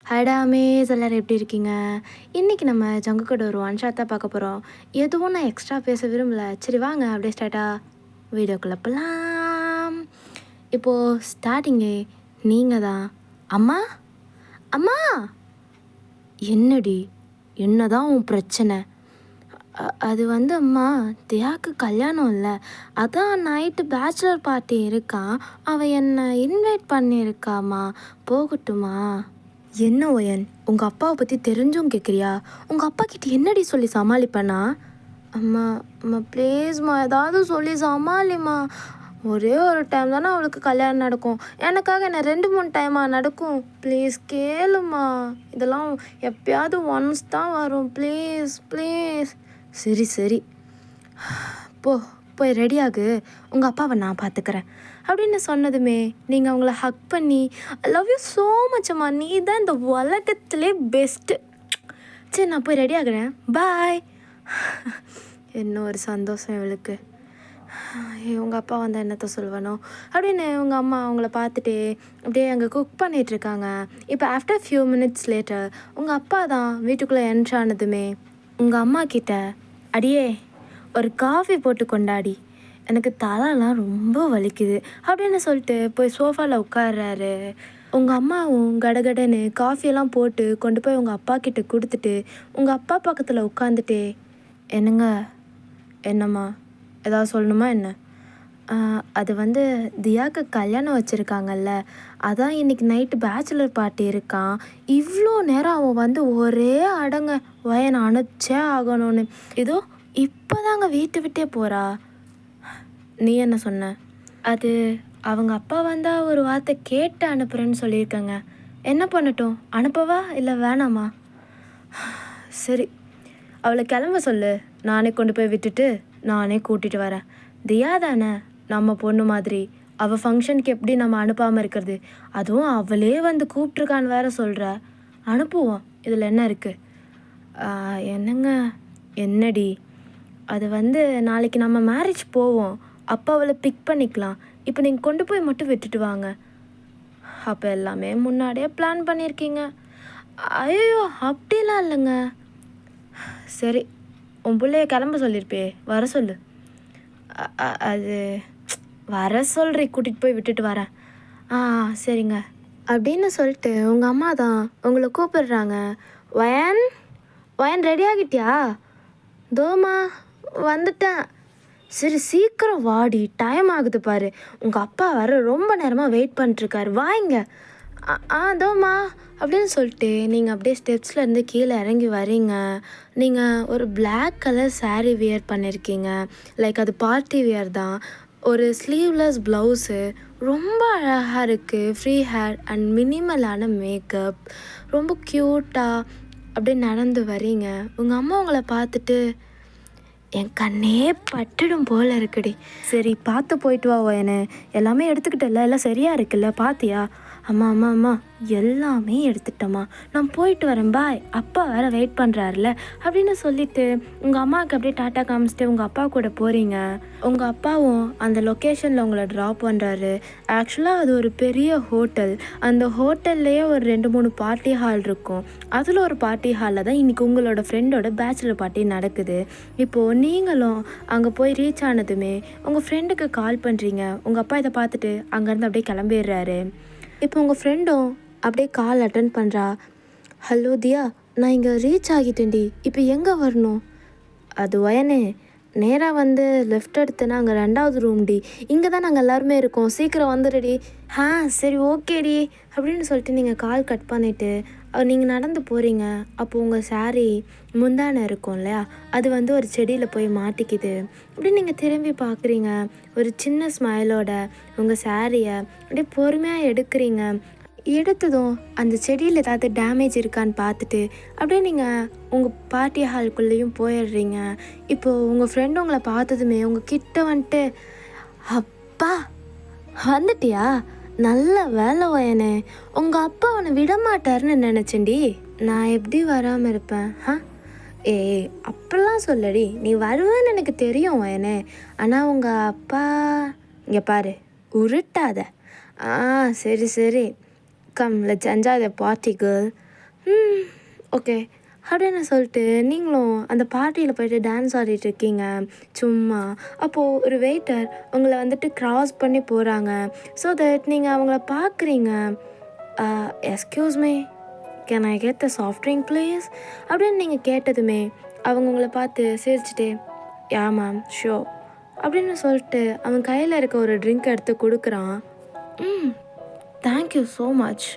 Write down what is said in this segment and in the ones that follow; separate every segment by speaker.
Speaker 1: Hi டாமேஸ் எல்லாரும் எப்படி இருக்கீங்க? இன்றைக்கி நம்ம ஜங்குக்கோட ஒரு ஒன் ஷாட் தான் பார்க்க போகிறோம். எதுவும் நான் எக்ஸ்ட்ரா பேச விரும்பல. சரி வாங்க அப்படியே ஸ்டார்ட்டாக வீடியோக்குள்ளே போகலாம். இப்போது ஸ்டார்டிங்கே நீங்கள் தான். அம்மா அம்மா என்னடி, என்னதான் உன் பிரச்சனை? அது வந்து அம்மா, தியாக்கு கல்யாணம் இல்லை, அதான் நைட்டு பேச்சுலர் பார்ட்டி இருக்கான், அவன் என்னை இன்வைட் பண்ணியிருக்காம்மா, போகட்டுமா? என்ன ஒயன், உங்கள் அப்பாவை பற்றி தெரிஞ்சும் கேட்குறியா? உங்கள் அப்பா கிட்ட என்னடி சொல்லி சமாளிப்பேனா? அம்மா அம்மா ப்ளீஸ்மா, ஏதாவது சொல்லி சமாளிம்மா. ஒரே ஒரு டைம் தானே அவளுக்கு கல்யாணம் நடக்கும், எனக்காக என்ன 2-3 டைமாக நடக்கும்? ப்ளீஸ் கேளுமா, இதெல்லாம் எப்பயாவது ஒன்ஸ் தான் வரும், ப்ளீஸ் ப்ளீஸ். சரி சரி, போய் ரெடியாகு, உங்கள் அப்பாவை நான் பார்த்துக்கிறேன் அப்படின்னு சொன்னதுமே நீங்கள் அவங்கள ஹக் பண்ணி I love you so much அம்மா, நீ தான் இந்த உலகத்திலே பெஸ்ட்டு. சரி நான் போய் ரெடி ஆகிறேன், பாய். என்ன ஒரு சந்தோஷம் இவளுக்கு. உங்கள் அப்பா வந்து என்னத்தை சொல்லுவானோ அப்படின்னு உங்கள் அம்மா அவங்கள பார்த்துட்டே அப்படியே அங்கே குக் பண்ணிகிட்ருக்காங்க. இப்போ ஆஃப்டர் ஃபியூ மினிட்ஸ் லேட்டர் உங்கள் அப்பா தான் வீட்டுக்குள்ளே என்ட்ரானதுமே உங்கள் அம்மா கிட்ட, அடியே ஒரு காஃபி போட்டு கொண்டாடி, எனக்கு தலைலாம் ரொம்ப வலிக்குது அப்படின்னு சொல்லிட்டு போய் சோஃபாவில் உட்கார்றாரு. உங்கள் அம்மாவும் கடகடன்னு காஃபியெல்லாம் போட்டு கொண்டு போய் உங்கள் அப்பா கிட்ட கொடுத்துட்டு உங்கள் அப்பா பக்கத்தில் உட்காந்துட்டே, என்னங்க, என்னம்மா, ஏதாவது சொல்லணுமா என்ன? அது வந்து தியாக்கு கல்யாணம் வச்சுருக்காங்கல்ல, அதான் இன்றைக்கி நைட்டு பேச்சுலர் பார்ட்டி இருக்கான், இவ்வளோ நேரம் அவன் வந்து ஒரே அடங்க வயனை அனுப்பிச்சே ஆகணும்னு, ஏதோ இப்போ தாங்க வீட்டை விட்டே போகிறா. நீ என்ன சொன்ன? அது அவங்க அப்பா வந்தால் ஒரு வார்த்தை கேட்டு அனுப்புகிறேன்னு சொல்லியிருக்கேங்க. என்ன பண்ணட்டும், அனுப்பவா இல்லை வேணாமா? சரி, அவளை கிளம்ப சொல்லு, நானே கொண்டு போய் விட்டுட்டு நானே கூட்டிகிட்டு வரேன். தியா தானே நம்ம பொண்ணு மாதிரி, அவள் ஃபங்க்ஷனுக்கு எப்படி நம்ம அனுப்பாமல் இருக்கிறது? அதுவும் அவளே வந்து கூப்பிட்ருக்கான்னு வேற சொல்கிற, அனுப்புவோம், இதில் என்ன இருக்குது? என்னங்க, என்னடி? அது வந்து நாளைக்கு நம்ம மேரேஜ் போவோம், அப்போ அவளை பிக் பண்ணிக்கலாம், இப்போ நீங்கள் கொண்டு போய் மட்டும் விட்டுட்டு வாங்க. அப்போ எல்லாமே முன்னாடியே பிளான் பண்ணியிருக்கீங்க. ஐயோ அப்படிலாம் இல்லைங்க. சரி, உன் பிள்ளைய கிளம்ப சொல்லியிருப்பே, வர சொல்லு. அது வர சொல்கிறேன், கூட்டிகிட்டு போய் விட்டுட்டு வரேன். சரிங்க அப்படின்னு சொல்லிட்டு உங்கள் அம்மா தான் உங்களை கூப்பிடுறாங்க. வயன் வயன் ரெடி ஆகிட்டியா? தோமா வந்துட்டேன். சரி சீக்கிரம் வாடி, டைம் ஆகுது பாரு, உங்கள் அப்பா வர ரொம்ப நேரமாக வெயிட் பண்ணிட்டுருக்காரு, வாங்க. தோமா அப்படின்னு சொல்லிட்டு நீங்கள் அப்படியே ஸ்டெப்ஸ்லேருந்து கீழே இறங்கி வரீங்க. நீங்கள் ஒரு பிளாக் கலர் சாரீ வியர் பண்ணியிருக்கீங்க, லைக் அது பார்ட்டி வியர் தான். ஒரு ஸ்லீவ்லெஸ் ப்ளவுஸு, ரொம்ப அழகாக இருக்குது, ஃப்ரீ ஹேர் அண்ட் மினிமலான மேக்கப், ரொம்ப க்யூட்டாக அப்படியே நடந்து வரீங்க. உங்கள் அம்மா உங்களை பார்த்துட்டு, என் கண்ணே பட்டுடும் போல் இருக்குடி, சரி பார்த்து போயிட்டு வா என்ன, எல்லாமே எடுத்துக்கிட்டல, எல்லாம் சரியாக இருக்குல்ல, பார்த்தியா? அம்மா அம்மா அம்மா எல்லாமே எடுத்துட்டம்மா, நான் போயிட்டு வரேன், பாய், அப்பா வேறு வெயிட் பண்ணுறாருல அப்படின்னு சொல்லிவிட்டு உங்கள் அம்மாவுக்கு அப்படியே டாட்டா காமிச்சிட்டு உங்கள் அப்பா கூட போகிறீங்க. உங்கள் அப்பாவும் அந்த லொக்கேஷனில் உங்களை ட்ராப் பண்ணுறாரு. ஆக்சுவலாக அது ஒரு பெரிய ஹோட்டல், அந்த ஹோட்டல்லையே ஒரு 2-3 பார்ட்டி ஹால் இருக்கும். அதில் ஒரு பார்ட்டி ஹாலில் தான் இன்றைக்கி உங்களோட ஃப்ரெண்டோட பேச்சுலர் பார்ட்டி நடக்குது. இப்போது நீங்களும் அங்கே போய் ரீச் ஆனதுமே உங்கள் ஃப்ரெண்டுக்கு கால் பண்ணுறீங்க. உங்கள் அப்பா இதை பார்த்துட்டு அங்கேருந்து அப்படியே கிளம்பிடுறாரு. இப்போ உங்கள் ஃப்ரெண்டும் அப்படியே கால் அட்டன் பண்ணுறா. ஹலோ தியா, நான் இங்கே ரீச் ஆகிட்டேன்டி, இப்போ எங்கே வரணும்? அது வயனே, நேராக வந்து லெஃப்ட் எடுத்தேன்னா அங்கே 2வது ரூம்டி, இங்கே தான் நாங்கள் எல்லாருமே இருக்கோம், சீக்கிரம் வந்துடுடி. சரி ஓகேடி அப்படின்னு சொல்லிட்டு நீங்கள் கால் கட் பண்ணிவிட்டு நீங்கள் நடந்து போகிறீங்க. அப்போது உங்கள் சாரீ முந்தானை இருக்கும் இல்லையா, அது வந்து ஒரு செடியில் போய் மாட்டிக்குது. அப்படி நீங்கள் திரும்பி பார்க்குறீங்க, ஒரு சின்ன ஸ்மைலோட உங்கள் சாரியை அப்படியே பொறுமையாக எடுக்கிறீங்க. எடுத்ததும் அந்த செடியில் ஏதாவது டேமேஜ் இருக்கான்னு பார்த்துட்டு அப்படியே நீங்கள் உங்கள் பார்ட்டி ஹால்குள்ளேயும் போயிடுறீங்க. இப்போது உங்கள் ஃப்ரெண்டு உங்களை பார்த்ததுமே உங்கள் கிட்ட வந்துட்டு, அப்பா வந்துட்டியா, நல்ல வேலை வயனே, உங்கள் அப்பா அவனை விடமாட்டார்னு நினச்சேன்டி, நான் எப்படி வராமல் இருப்பேன்? அப்படிலாம் சொல்லடி, நீ வருவேன்னு எனக்கு தெரியும் வயனே, ஆனால் உங்கள் அப்பா இங்கே பாரு, உருட்டாத. சரி சரி, come let's enjoy the party girl okay அப்படின்னு சொல்லிட்டு நீங்களும் அந்த பார்ட்டியில் போய்ட்டு டான்ஸ் ஆடிட்டு இருக்கீங்க சும்மா. அப்போது ஒரு வெயிட்டர் உங்களை வந்துட்டு க்ராஸ் பண்ணி போகிறாங்க. ஸோ தட் நீங்கள் அவங்கள பார்க்குறீங்க. Excuse me, can I get the soft drink please அப்படின்னு நீங்கள் கேட்டதுமே அவங்க உங்களை பார்த்து சிரிச்சுட்டு யா மேம் ஷோ அப்படின்னு சொல்லிட்டு அவன் கையில் இருக்க ஒரு ட்ரிங்க் எடுத்து கொடுக்குறான். தேங்க்யூ ஸோ மச்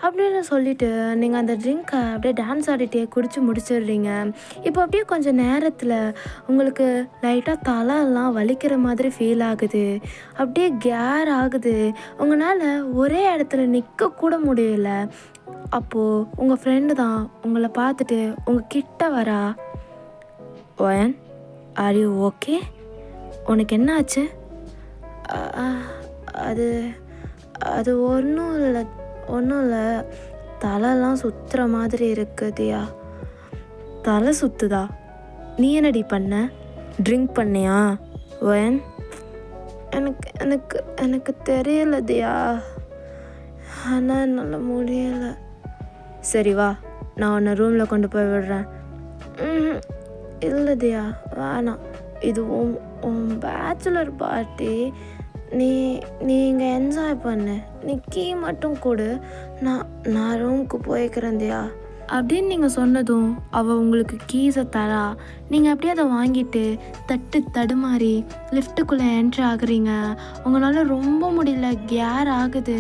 Speaker 1: அப்படின்னு சொல்லிவிட்டு நீங்கள் அந்த ட்ரிங்க்கை அப்படியே டான்ஸ் ஆடிட்டே குடித்து முடிச்சிடுறீங்க. இப்போ அப்படியே கொஞ்சம் நேரத்தில் உங்களுக்கு லைட்டாக தலையெல்லாம் வலிக்கிற மாதிரி ஃபீல் ஆகுது. அப்படியே கேர் ஆகுது. உங்களால் ஒரே இடத்துல நிற்கக்கூட முடியல. அப்போது உங்கள் ஃப்ரெண்டு தான் உங்களை பார்த்துட்டு உங்கள் கிட்ட வரா. Wine, are you okay? உனக்கு என்ன ஆச்சு? அது அது ஒன்றும் இல்லை, தலைலாம் சுற்றுற மாதிரி இருக்குதியா. தலை சுற்றுதா? நீ என்னடி பண்ண? ட்ரிங்க் பண்ணியா ஒயன்? எனக்கு எனக்கு எனக்கு தெரியலதியா, ஆனால் என்னால் முடியலை. சரி வா, நான் உன்னை ரூமில் கொண்டு போய் விடுறேன். இல்லைதியா வேணாம், இது உன் பேச்சுலர் பார்ட்டி. நீ இங்கே என்ஜாய் பண்ணு. நீ கீ மட்டும் கொடு, நான் ரூமுக்கு போய்க்கிறேன்தியா அப்படின்னு நீங்கள் சொன்னதும் அவள் உங்களுக்கு கீஸை தரா. நீங்கள் அப்படியே அதை வாங்கிட்டு தடுமாறி லிஃப்ட்டுக்குள்ளே என்ட்ரி ஆகுறீங்க. உங்களால் ரொம்ப முடியல, கேர் ஆகுது.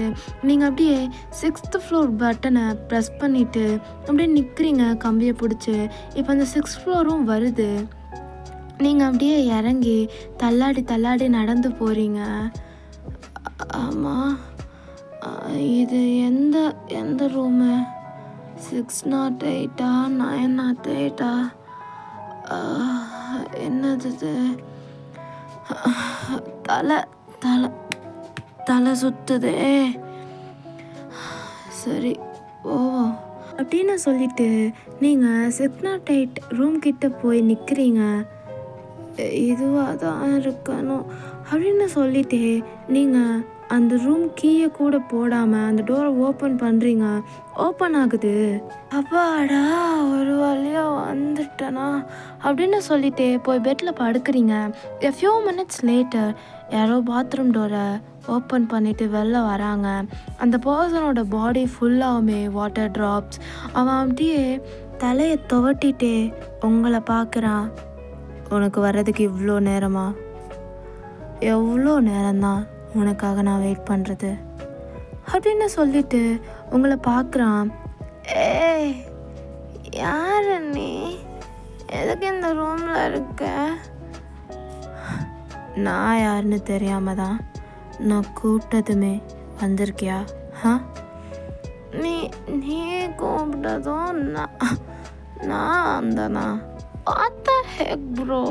Speaker 1: நீங்கள் அப்படியே 6th ஃப்ளோர் பட்டனை ப்ரெஸ் பண்ணிவிட்டு அப்படியே நிற்கிறீங்க கம்பியை பிடிச்சி. இப்போ அந்த 6th ஃப்ளோரும் வருது. நீங்கள் அப்படியே இறங்கி தள்ளாடி நடந்து போகிறீங்க. ஆமாம், இது எந்த ரூமு? 608 908? என்னது இது? தலை சுத்துதே. சரி ஓ அப்படின்னு சொல்லிட்டு நீங்கள் 608 ரூம் கிட்ட போய் நிற்கிறீங்க. இதுவாக தான் இருக்கணும் அப்படின்னு சொல்லிட்டு நீங்கள் அந்த ரூம் கீயை கூட போடாமல் அந்த டோரை ஓப்பன் பண்ணுறீங்க. ஓப்பன் ஆகுது. அப்பாடா, ஒரு வழியாக வந்துட்டேனா அப்படின்னு சொல்லிட்டு போய் பெட்டில் படுக்கிறீங்க. a few minutes later யாரோ பாத்ரூம் டோரை ஓப்பன் பண்ணிவிட்டு வெளில வராங்க. அந்த பர்சனோட பாடி ஃபுல்லாகவுமே வாட்டர் ட்ராப்ஸ். அவன் அப்படியே தலையை துவட்டிட்டு உங்களை பார்க்குறான். உனக்கு வர்றதுக்கு இவ்வளோ நேரமா? எவ்வளோ நேரம்தான் உனக்காக நான் வெயிட் பண்ணுறது அப்படின்னு சொல்லிட்டு உங்களை பார்க்குறான். ஏய், யார் நீ? எதுக்கு இந்த ரூமில் இருக்க? நான் யாருன்னு தெரியாம தான் நான் கூப்பிட்டதுமே வந்திருக்கியா? நீ கூப்பிட்டதும் நான் வந்தனா? What the heck bro?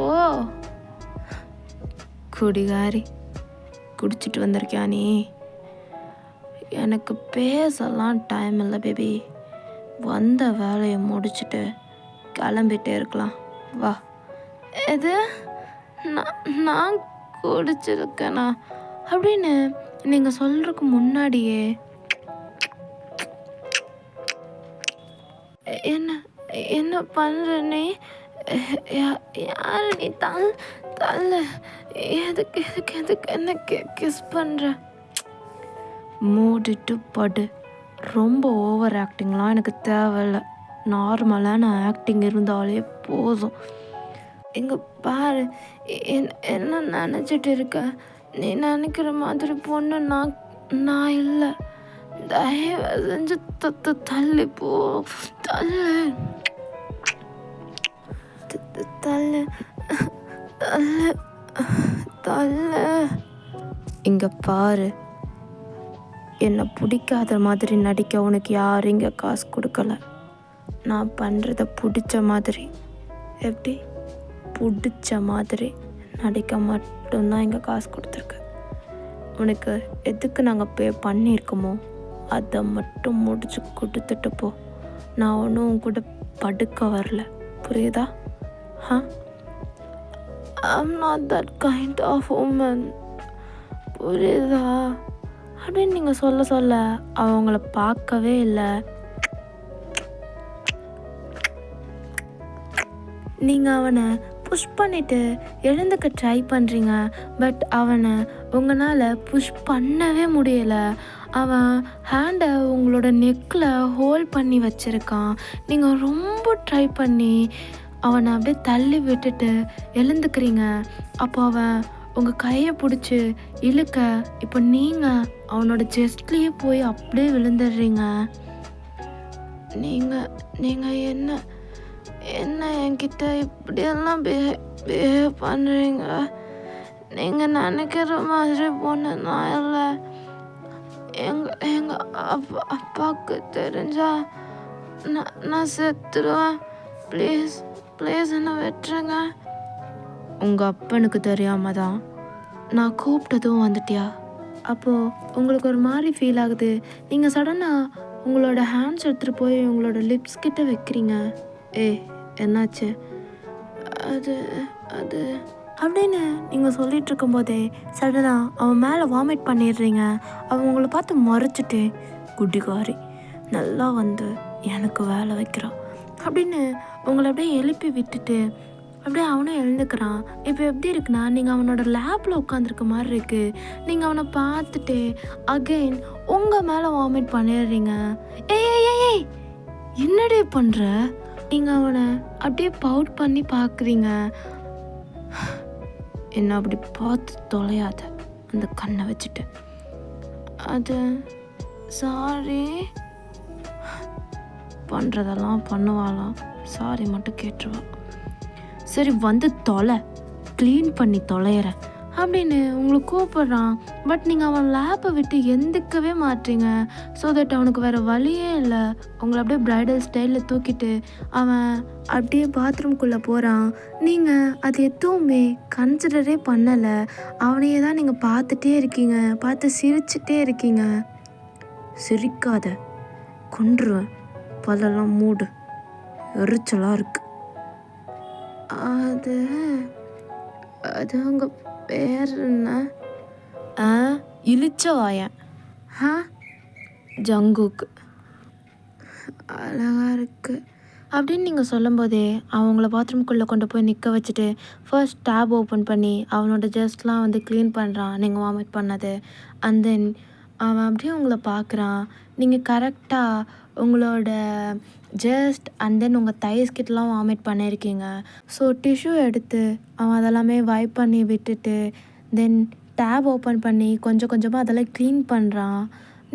Speaker 1: குடிகாரி, குடிச்சிட்டு வந்திருக்கியா நீ? எனக்கு பேசலாம் டைம் இல்லை பேபி. வந்த வேலையை முடிச்சுட்டு கிளம்பிட்டே இருக்கலாம், வா. எது? நான் குடிச்சிருக்கேனா அப்படின்னு நீங்கள் சொல்கிறதுக்கு முன்னாடியே என்ன பண்ணுற நீ? யார் நீ? தள்ள எதுக்கு என்ன கிஸ் பண்ணுற? மூடிட்டு படு. ரொம்ப ஓவர் ஆக்டிங்லாம் எனக்கு தேவையில்லை. நார்மலான ஆக்டிங் இருந்தாலே போதும். இங்கே பாரு, என்ன நினச்சிட்டு இருக்க? நீ நினைக்கிற மாதிரி பொண்ணு நான் இல்லை. தயவு செஞ்சு தள்ளி போ. தள்ளு. இங்கே பாரு, என்னை பிடிக்காத மாதிரி நடிக்க உனக்கு யாரும் இங்கே காசு கொடுக்கல. நான் பண்ணுறத பிடிச்ச மாதிரி, எப்படி பிடிச்ச மாதிரி நடிக்க மட்டும்தான் இங்கே காசு கொடுத்துருக்கு. உனக்கு எதுக்கு நாங்கள் பே பண்ணியிருக்கோமோ அதை மட்டும் முடிச்சு கொடுத்துட்டு போ. நான் ஒன்றும் உன் கூட படுக்க வரல, புரியுதா? I'm not that kind of woman, புரியுதா அப்படின்னு நீங்கள் சொல்ல அவங்கள பார்க்கவே இல்லை. நீங்கள் அவனை புஷ் பண்ணிவிட்டு எழுந்துக்க ட்ரை பண்ணுறீங்க. பட் அவனை உங்களால் புஷ் பண்ணவே முடியலை. அவன் ஹேண்டை உங்களோட நெக்கில் ஹோல்ட் பண்ணி வச்சுருக்கான். நீங்கள் ரொம்ப ட்ரை பண்ணி அவனை அப்படியே தள்ளி விட்டுட்டு எழுந்துக்கிறீங்க. அப்போ அவன் உங்கள் கையை பிடிச்சி இழுக்க இப்போ நீங்கள் அவனோட செஸ்ட்லேயே போய் அப்படியே விழுந்துடுறீங்க. நீங்கள் என்ன என்ன என்கிட்ட இப்படியெல்லாம் பிஹேவ் பண்ணுறீங்க? நீங்கள் நினைக்கிற மாதிரி பொண்ணு நான் இல்லை. எங்கள் அப்பாவுக்கு தெரிஞ்சா நான் செத்துருவேன். ப்ளீஸ் என்னை விட்டுருங்க. உங்கள் அப்பனுக்கு தெரியாம தான் நான் கூப்பிட்டதும் வந்துட்டியா? அப்போது உங்களுக்கு ஒரு மாதிரி ஃபீல் ஆகுது. நீங்கள் சடனாக உங்களோட ஹேண்ட்ஸ் எடுத்துகிட்டு போய் உங்களோட லிப்ஸ் கிட்ட வைக்கிறீங்க. என்னாச்சு? அது அப்படின்னு நீங்கள் சொல்லிகிட்டு இருக்கும்போதே சடனாக அவன் மேலே வாமிட் பண்ணிடுறீங்க. அவன் உங்களை பார்த்து மறைச்சிட்டு, குட்டிக்காரி நல்லா வந்து எனக்கு வேலை வைக்கிறான் அப்படின்னு உங்களை அப்படியே எழுப்பி விட்டுட்டு அப்படியே அவனும் எழுந்துக்கிறான். இப்போ எப்படி இருக்குன்னா, நீங்கள் அவனோட லேப்பில் உட்காந்துருக்க மாதிரி இருக்குது. நீங்கள் அவனை பார்த்துட்டு அகெயின் உங்கள் மேலே வாமிட் பண்ணிடுறீங்க. ஏய் என்னடி பண்ணுற? நீங்கள் அவனை அப்படியே பவுட் பண்ணி பார்க்குறீங்க. என்ன அப்படி பார்த்து தொலையாத அந்த கண்ணை வச்சுட்டு. அது சாரி பண்ணுறதெல்லாம் பண்ணுவாளாம், சாரி மட்டும் கேட்டுருவா. சரி வந்து தொலை, க்ளீன் பண்ணி தொலைகிறேன் அப்படின்னு உங்களை கூப்பிட்றான். பட் நீங்கள் அவன் லேப்பை விட்டு எந்திக்கவே மாட்டீங்க. ஸோ தட் அவனுக்கு வேறு வழியே இல்லை. உங்களை அப்படியே ப்ரைடல் ஸ்டைலில் தூக்கிட்டு அவன் அப்படியே பாத்ரூம்குள்ளே போகிறான். நீங்கள் அது எதுவுமே கன்சிடரே பண்ணலை. அவனையே தான் நீங்கள் பார்த்துட்டே இருக்கீங்க, பார்த்து சிரிச்சுட்டே இருக்கீங்க. சிரிக்காத, கொன்றுவேன், பல்லெல்லாம் மூடு, எரிச்சலாக இருக்கு. அது அவங்க பேர் என்ன? இழிச்ச வாயன். ஜங்குக்கு. அழகா இருக்கு அப்படின்னு நீங்கள் சொல்லும்போதே அவங்கள பாத்ரூம்குள்ளே கொண்டு போய் நிற்க வச்சுட்டு ஃபர்ஸ்ட் டேப் ஓப்பன் பண்ணி அவனோட ஜஸ்ட்லாம் வந்து க்ளீன் பண்ணுறான், நீங்கள் வாமிட் பண்ணது. அண்ட் தென் அவன் அப்படியே உங்களை பார்க்குறான். நீங்கள் கரெக்டாக உங்களோட ஜஸ்ட் அண்ட் தென் உங்கள் தைஸ்கிட்டலாம் வாமிட் பண்ணியிருக்கீங்க. ஸோ டிஷ்யூ எடுத்து அவன் அதெல்லாமே வைப் பண்ணி விட்டுட்டு தென் டேப் ஓப்பன் பண்ணி கொஞ்சம் கொஞ்சமாக அதெல்லாம் க்ளீன் பண்ணுறான்.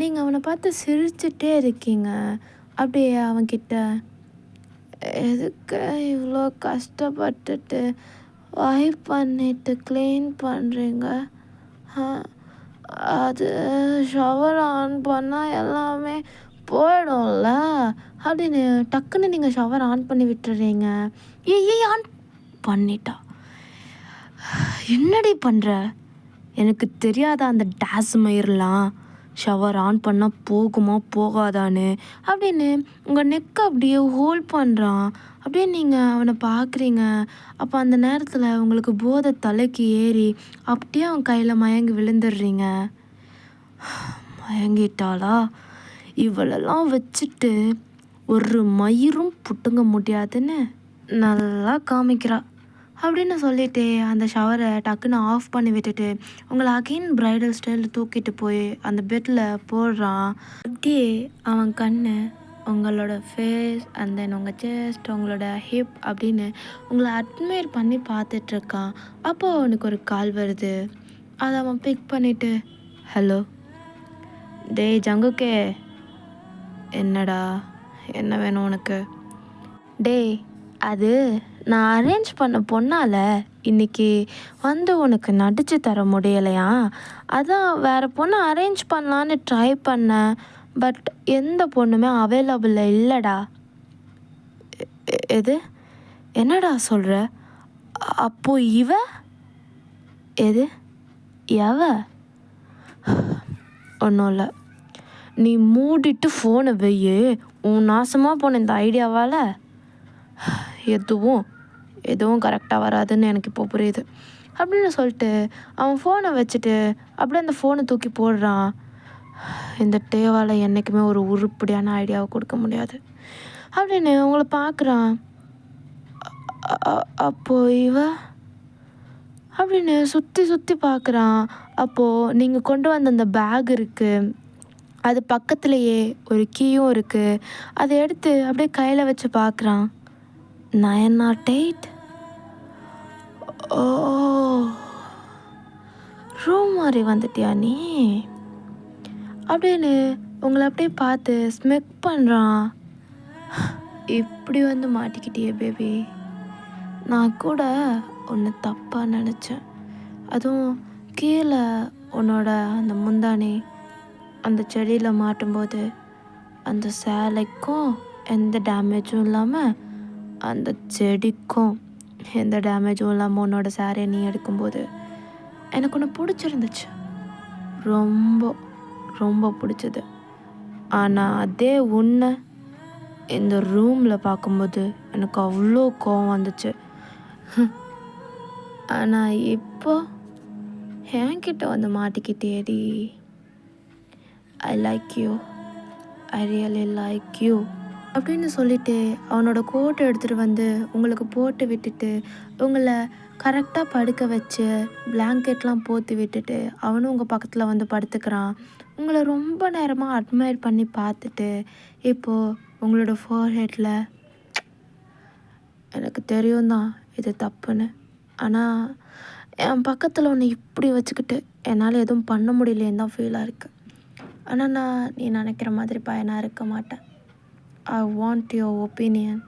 Speaker 1: நீங்கள் அவனை பார்த்து சிரிச்சுட்டே இருக்கீங்க. அப்படியே அவன்கிட்ட, எதுக்கு இவ்வளோ கஷ்டப்பட்டுட்டு வைப் பண்ணிட்டு க்ளீன் பண்ணுறீங்க? அது ஷவர் ஆன் பண்ணால் எல்லாமே போயிடும்ல அப்படின்னு டக்குன்னு நீங்கள் ஷவர் ஆன் பண்ணி விட்டுறீங்க. ஆன் பண்ணிட்டா. என்னடி பண்ணுற? எனக்கு தெரியாத அந்த டேஸ் மயிரெலாம் ஷவர் ஆன் பண்ணால் போகுமா போகாதான்னு அப்படின்னு உங்கள் நெக்கை அப்படியே ஹோல்ட் பண்ணுறான். அப்படியே நீங்கள் அவனை பார்க்குறீங்க. அப்போ அந்த நேரத்தில் உங்களுக்கு போதை தலைக்கு ஏறி அப்படியே அவன் கையில் மயங்கி விழுந்துடுறீங்க. மயங்கிட்டாளா? இவளெல்லாம் வச்சுட்டு ஒரு மயிரும் புட்டுங்க முடியாதுன்னு நல்லா காமிக்கிறா அப்படின்னு சொல்லிட்டு அந்த ஷவரை டக்குன்னு ஆஃப் பண்ணி விட்டுட்டு உங்களை அகெயின் ப்ரைடல் ஸ்டைலில் தூக்கிட்டு போய் அந்த பெட்டில் போடுறான். அப்படியே அவன் கண்ணு உங்களோட ஃபேஸ் அண்ட் தென் உங்கள் செஸ்ட், உங்களோட ஹிப் அப்படின்னு உங்களை அட்மையர் பண்ணி பார்த்துட்ருக்கான். அப்போ அவனுக்கு ஒரு கால் வருது. அதை அவன் பிக் பண்ணிவிட்டு, ஹலோ டேய் ஜங்குக்கே, என்னடா, என்ன வேணும் உனக்கு? டேய், அது நான் அரேஞ்ச் பண்ண பொண்ணால் இன்றைக்கி வந்து உனக்கு நடித்து தர முடியலையா? அதான் வேறு பொண்ணை அரேஞ்ச் பண்ணலான்னு ட்ரை பண்ணேன். பட் எந்த பொண்ணுமே அவைலபிளில் இல்லைடா. எது? என்னடா சொல்கிற? அப்போ இவ எது? எவ? ஒன்றும் இல்லை, நீ மூடிட்டு ஃபோனை வெய்யு. உன் நாசமாக போன இந்த ஐடியாவால் எதுவும் கரெக்டாக வராதுன்னு எனக்கு இப்போ புரியுது அப்படின்னு சொல்லிட்டு அவன் ஃபோனை வச்சுட்டு அப்படியே அந்த ஃபோனை தூக்கி போடுறான். இந்த டேவால் என்றைக்குமே ஒரு உருப்படியான ஐடியாவை கொடுக்க முடியாது அப்படின்னு உங்களை பார்க்குறான். அப்போது இவ அப்படின்னு சுற்றி சுற்றி பார்க்குறான். அப்போது நீங்கள் கொண்டு வந்த அந்த பேக் இருக்குது, அது பக்கத்துலேயே ஒரு கீயும் இருக்குது. அதை எடுத்து அப்படியே கையில் வச்சு பார்க்குறான். 908. ஓ, ரூம் மாதிரி வந்துட்டியா நீ அப்படின்னு உங்களை அப்படியே பார்த்து ஸ்மெக் பண்ணுறான். இப்படி வந்து மாட்டிக்கிட்டியே பேபி, நான் கூட ஒன்று தப்பாக நினச்சேன். அதுவும் கீழே உன்னோட அந்த முந்தானி அந்த செடியில் மாட்டும்போது அந்த சேலைக்கும் எந்த டேமேஜும் இல்லாமல், அந்த செடிக்கும் எந்த டேமேஜும் இல்லாமல் உன்னோட சாரியை நீ எடுக்கும்போது எனக்கு ஒன்று பிடிச்சிருந்துச்சு, ரொம்ப ரொம்ப பிடிச்சது. ஆனால் அதே உன்னை இந்த ரூமில் பார்க்கும்போது எனக்கு அவ்வளோ கோவம் வந்துச்சு. ஆனால் இப்போ என்கிட்ட வந்து மாட்டிக்கிட்டேடி. I like you, I really like you அப்படின்னு சொல்லிட்டு அவனோட கோட்டை எடுத்துகிட்டு வந்து உங்களுக்கு போட்டு விட்டுட்டு உங்களை கரெக்டாக படுக்க வச்சு பிளாங்கெட்லாம் போற்றி விட்டுட்டு அவனும் உங்கள் பக்கத்தில் வந்து படுத்துக்கிறான். உங்களை ரொம்ப நேரமாக அட்மையர் பண்ணி பார்த்துட்டு இப்போது உங்களோட ஃபோர்ஹெட்டில், எனக்கு தெரியும் தான் இது தப்புன்னு, ஆனால் என் பக்கத்தில் ஒன்று இப்படி வச்சுக்கிட்டு என்னால் எதுவும் பண்ண முடியலேன்னு தான் ஃபீலாக இருக்குது. ஆனால் நான் நீ நினைக்கிற மாதிரி பையனாக இருக்க மாட்டேன். I want your opinion.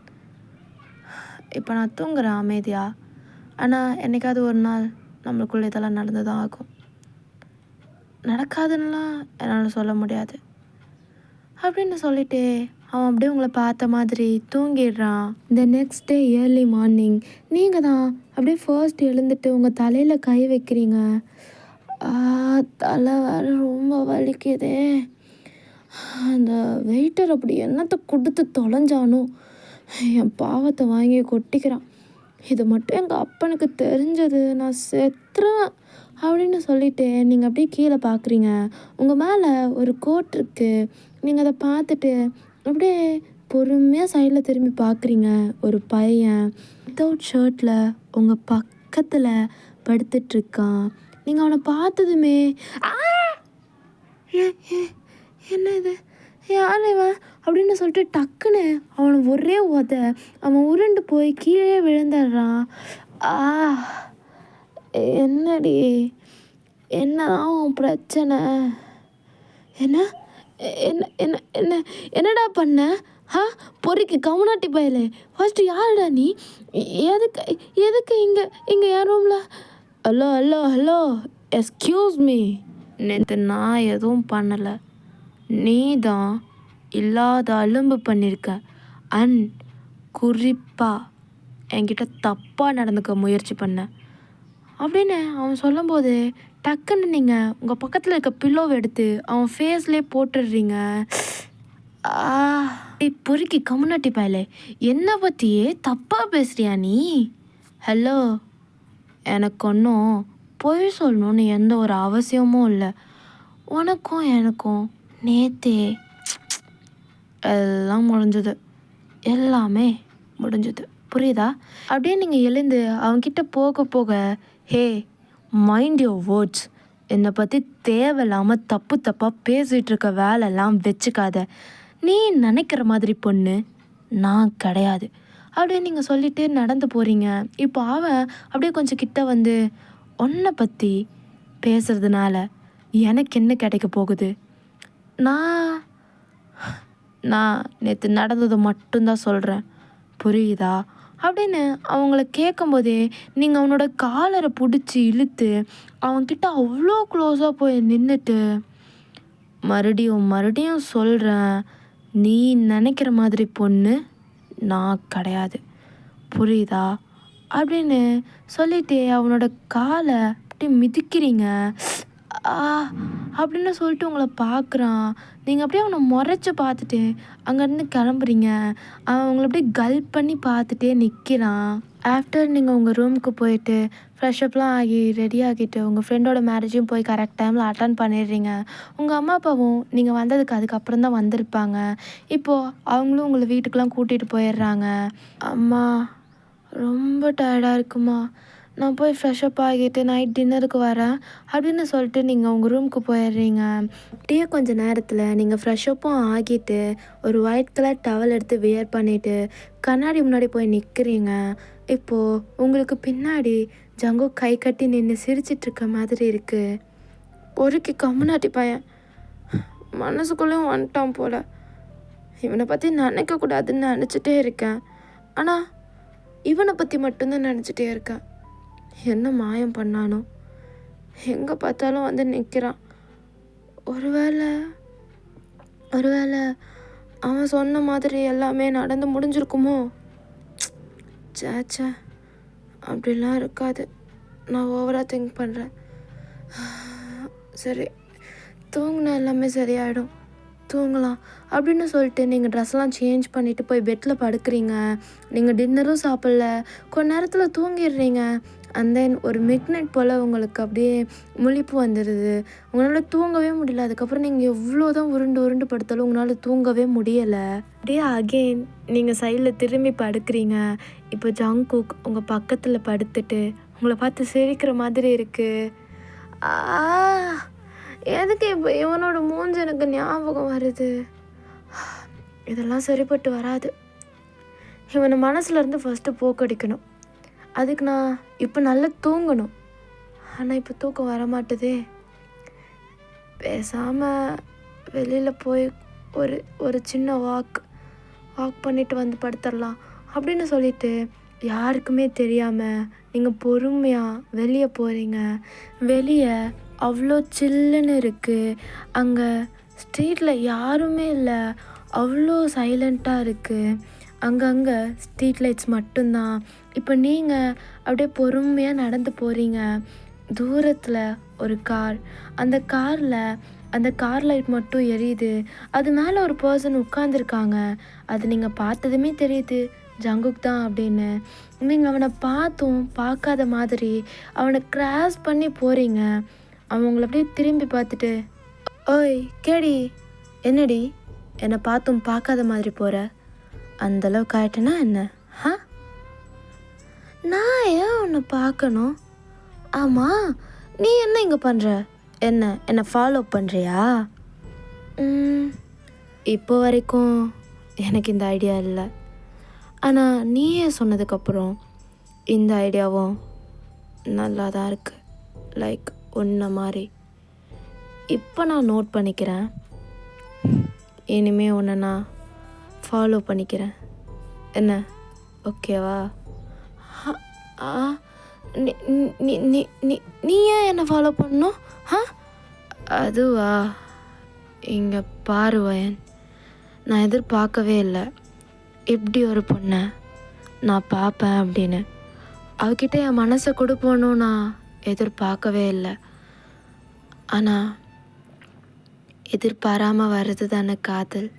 Speaker 1: இப்போ நான் தூங்குறேன் அமைதியாக, ஆனால் என்றைக்காவது ஒரு நாள் நம்மளுக்குள்ளே இதெல்லாம் நடந்து தான் ஆகும். நடக்காதுன்னெலாம் என்னால் சொல்ல முடியாது அப்படின்னு சொல்லிட்டு அவன் அப்படியே உங்களை பார்த்த மாதிரி தூங்கிடுறான். இந்த நெக்ஸ்ட் டே ஏர்லி மார்னிங் நீங்கள் தான் அப்படியே ஃபர்ஸ்ட் எழுந்துட்டு உங்கள் தலையில் கை வைக்கிறீங்க. தலை வேறு ரொம்ப வலிக்குதே. அந்த வெயிட்டர் அப்படி என்னத்தை கொடுத்து தொலைஞ்சானோ என் பாவத்தை வாங்கி கொட்டிக்கிறான். இது மட்டும் எங்கள் அப்பனுக்கு தெரிஞ்சது நான் செத்துருவேன் அப்படின்னு சொல்லிட்டு நீங்கள் அப்படியே கீழே பார்க்குறீங்க. உங்கள் மேலே ஒரு கோட் இருக்குது. நீங்கள் அதை பார்த்துட்டு அப்படியே பொறுமையாக சைடில் திரும்பி பார்க்குறீங்க. ஒரு பையன் வித்தவுட் ஷர்ட்டில் உங்கள் பக்கத்தில் படுத்துட்ருக்கான். நீங்கள் அவனை பார்த்ததுமே என்ன இது, யார் இவன் அப்படின்னு சொல்லிட்டு டக்குன்னு அவனை ஒரே அவன் உருண்டு போய் கீழே விழுந்துடுறான். என்னடி, என்னதான் உன் பிரச்சனை? என்ன என்ன என்ன என்ன என்னடா பண்ண? பொறிக்கு கவுனாட்டி பயலே, ஃபர்ஸ்ட்டு யாருடா நீ? எதுக்கு எதுக்கு இங்கே என் ரூமில்? Hello hello hello, excuse me. நேற்று நான் எதுவும் பண்ணலை, நீ தான் இல்லாத அலும்பு பண்ணியிருக்க. அண்ட் குறிப்பாக என்கிட்ட தப்பாக நடந்துக்க முயற்சி பண்ண அப்படின்னு அவன் சொல்லும்போது டக்குன்னு நீங்கள் உங்கள் பக்கத்தில் இருக்க பில்லோவை எடுத்து அவன் ஃபேஸ்லேயே போட்டுடுறீங்க. பொறுக்கி கம்யூனிட்டி பயலே, என்னை பற்றியே தப்பாக பேசுகிறியா நீ? ஹலோ, எனக்கு ஒன்றும் பொய் சொல்லணும்னு எந்த ஒரு அவசியமும் இல்லை. உனக்கும் எனக்கும் நேத்தே எல்லாம் முடிஞ்சது, எல்லாமே முடிஞ்சது, புரியுதா? அப்படியே நீங்கள் எழுந்து அவன்கிட்ட போக போக, ஹே மைண்ட் யுவர் வேர்ட்ஸ், என்னை பற்றி தேவையில்லாமல் தப்பு தப்பாக பேசிகிட்டு இருக்க வேலைலாம் வச்சுக்காத. நீ நினைக்கிற மாதிரி பொண்ணு நான் கிடையாது அப்படியே நீங்கள் சொல்லிட்டு நடந்து போகிறீங்க. இப்போ அவன் அப்படியே கொஞ்சம் கிட்ட வந்து, உன்னை பற்றி பேசுகிறதுனால எனக்கு என்ன கிடைக்க போகுது? நான் நேற்று நடந்ததை மட்டும்தான் சொல்கிறேன், புரியுதா? அப்படின்னு அவங்கள கேட்கும்போதே நீங்கள் அவனோட காலரை பிடிச்சி இழுத்து அவன்கிட்ட அவ்வளோ க்ளோஸாக போய் நின்றுட்டு, மறுபடியும் சொல்கிறேன், நீ நினைக்கிற மாதிரி பொண்ணு நான் கிடையாது, புரியுதா? அப்படின்னு சொல்லிட்டு அவனோட காலை அப்படி மிதிக்கிறீங்க. அப்படின்னு சொல்லிட்டு உங்களை பார்க்குறான். நீங்கள் அப்படியே அவனை முறைச்சி பார்த்துட்டு அங்கேருந்து கிளம்புறீங்க. அவன் உங்களை அப்படியே கல்ப் பண்ணி பார்த்துட்டே நிற்கிறான். ஆஃப்டர் நீங்கள் உங்கள் ரூமுக்கு போயிட்டு ஃப்ரெஷ்அப்லாம் ஆகி ரெடி ஆகிட்டு உங்கள் ஃப்ரெண்டோட மேரேஜும் போய் கரெக்ட் டைமில் அட்டன் பண்ணிடுறீங்க. உங்கள் அம்மா அப்பாவும் நீங்கள் வந்ததுக்கு அதுக்கப்புறம் தான் வந்திருப்பாங்க. இப்போது அவங்களும் உங்களை வீட்டுக்கெலாம் கூட்டிகிட்டு போயிடுறாங்க. அம்மா ரொம்ப டயர்டாக இருக்குமா, நான் போய் ஃப்ரெஷ்அப் ஆகிட்டு நைட் டின்னருக்கு வரேன் அப்படின்னு சொல்லிட்டு நீங்கள் உங்கள் ரூமுக்கு போயிடுறீங்க. அப்படியே கொஞ்சம் நேரத்தில் நீங்கள் ஃப்ரெஷ்அப்பும் ஆகிட்டு ஒரு ஒயிட் கலர் டவல் எடுத்து வியர் பண்ணிவிட்டு கண்ணாடி முன்னாடி போய் நிற்கிறீங்க. இப்போது உங்களுக்கு பின்னாடி ஜங்கு கை கட்டி நின்று சிரிச்சிட்ருக்க மாதிரி இருக்குது. ஒருக்கி கம்முனாட்டி பையன் மனசுக்குள்ளேயும் வந்துட்டான் போல. இவனை பற்றி நினைக்கக்கூடாதுன்னு நினச்சிட்டே இருக்கேன், ஆனால் இவனை பற்றி மட்டும்தான் நினச்சிட்டே இருக்கேன். என்ன மாயம் பண்ணானோ, எங்கே பார்த்தாலும் வந்து நிற்கிறான். ஒருவேளை அவன் சொன்ன மாதிரி எல்லாமே நடந்து முடிஞ்சிருக்குமோ? சேச்சா, அப்படிலாம் இருக்காது. நான் ஓவராக திங்க் பண்ணுறேன். சரி, தூங்கினா எல்லாமே சரியாயிடும், தூங்கலாம் அப்படின்னு சொல்லிட்டு நீங்கள் ட்ரெஸ்லாம் சேஞ்ச் பண்ணிவிட்டு போய் பெட்டில் படுக்கிறீங்க. நீங்கள் டின்னரும் சாப்பிடல, கொஞ்ச நேரத்தில் தூங்கிடுறீங்க. அண்ட் தென் ஒரு மிட் நைட் போல் உங்களுக்கு அப்படியே முழிப்பு வந்துடுது. உங்களால் தூங்கவே முடியல. அதுக்கப்புறம் நீங்கள் எவ்வளோ தான் உருண்டு படுத்தாலும் உங்களால் தூங்கவே முடியலை. அப்படியே அகெயின் நீங்கள் சைடில் திரும்பி படுக்கிறீங்க. இப்போ ஜங்குக் உங்கள் பக்கத்தில் படுத்துட்டு உங்களை பார்த்து சிரிக்கிற மாதிரி இருக்குது. எதுக்கு இப்போ இவனோட மூஞ்சி எனக்கு ஞாபகம் வருது? இதெல்லாம் சரிப்பட்டு வராது. இவனை மனசுலேருந்து ஃபஸ்ட்டு போக்கடிக்கணும். அதுக்கு நான் இப்போ நல்லா தூங்கணும். ஆனால் இப்போ தூக்கம் வரமாட்டுதே. பேசாமல் வெளியில் போய் ஒரு சின்ன வாக் பண்ணிவிட்டு வந்து படுத்துடலாம் அப்படின்னு சொல்லிட்டு யாருக்குமே தெரியாமல் நீங்கள் பொறுமையாக வெளியே போகிறீங்க. வெளியே அவ்வளோ சில்லுன்னு இருக்குது. அங்கே ஸ்ட்ரீட்டில் யாருமே இல்லை, அவ்வளோ சைலண்ட்டாக இருக்குது. அங்கங்கே ஸ்ட்ரீட் லைட்ஸ் மட்டும்தான். இப்போ நீங்கள் அப்படியே பொறுமையாக நடந்து போகிறீங்க. தூரத்தில் ஒரு கார், அந்த கார் லைட் மட்டும் எரியுது. அது மேலே ஒரு பர்சன் உட்காந்துருக்காங்க. அது நீங்கள் பார்த்ததுமே தெரியுது ஜங்குக் தான் அப்படின்னு. நீங்கள் அவனை பார்க்காத மாதிரி அவனை கிராஸ் பண்ணி போகிறீங்க. அவன் உங்களை அப்படியே திரும்பி பார்த்துட்டு, ஓய் கேடி, என்னடி என்னை பார்க்காத மாதிரி போகிற? அந்தளவுக்கு ஆயிட்டேன்னா என்ன? நான் ஏன் உன்னை பார்க்கணும்? ஆமாம், நீ என்ன இங்கே பண்ணுற? என்னை ஃபாலோ பண்ணுறியா? இப்போ வரைக்கும் எனக்கு இந்த ஐடியா இல்லை. ஆனால் நீயே சொன்னதுக்கப்புறம் இந்த ஐடியாவும் நல்லா தான் இருக்குது. லைக் உன்னை மாதிரி. இப்போ நான் நோட் பண்ணிக்கிறேன். இனிமேல் உன்னை நான் ஃபாலோ பண்ணிக்கிறேன். என்ன ஓகேவா? நீ ஏன் என்னை ஃபாலோ பண்ணணும்? அதுவா, இங்கே பாருவயன், நான் எதிர்பார்க்கவே இல்லை இப்படி ஒரு பொண்ணை நான் பார்ப்பேன் அப்படின்னு. அவகிட்ட என் மனசை கொடுப்போன்னு நான் எதிர்பார்க்கவே இல்லை. ஆனால் எதிர்பாராமல் வர்றது தானே காதல்.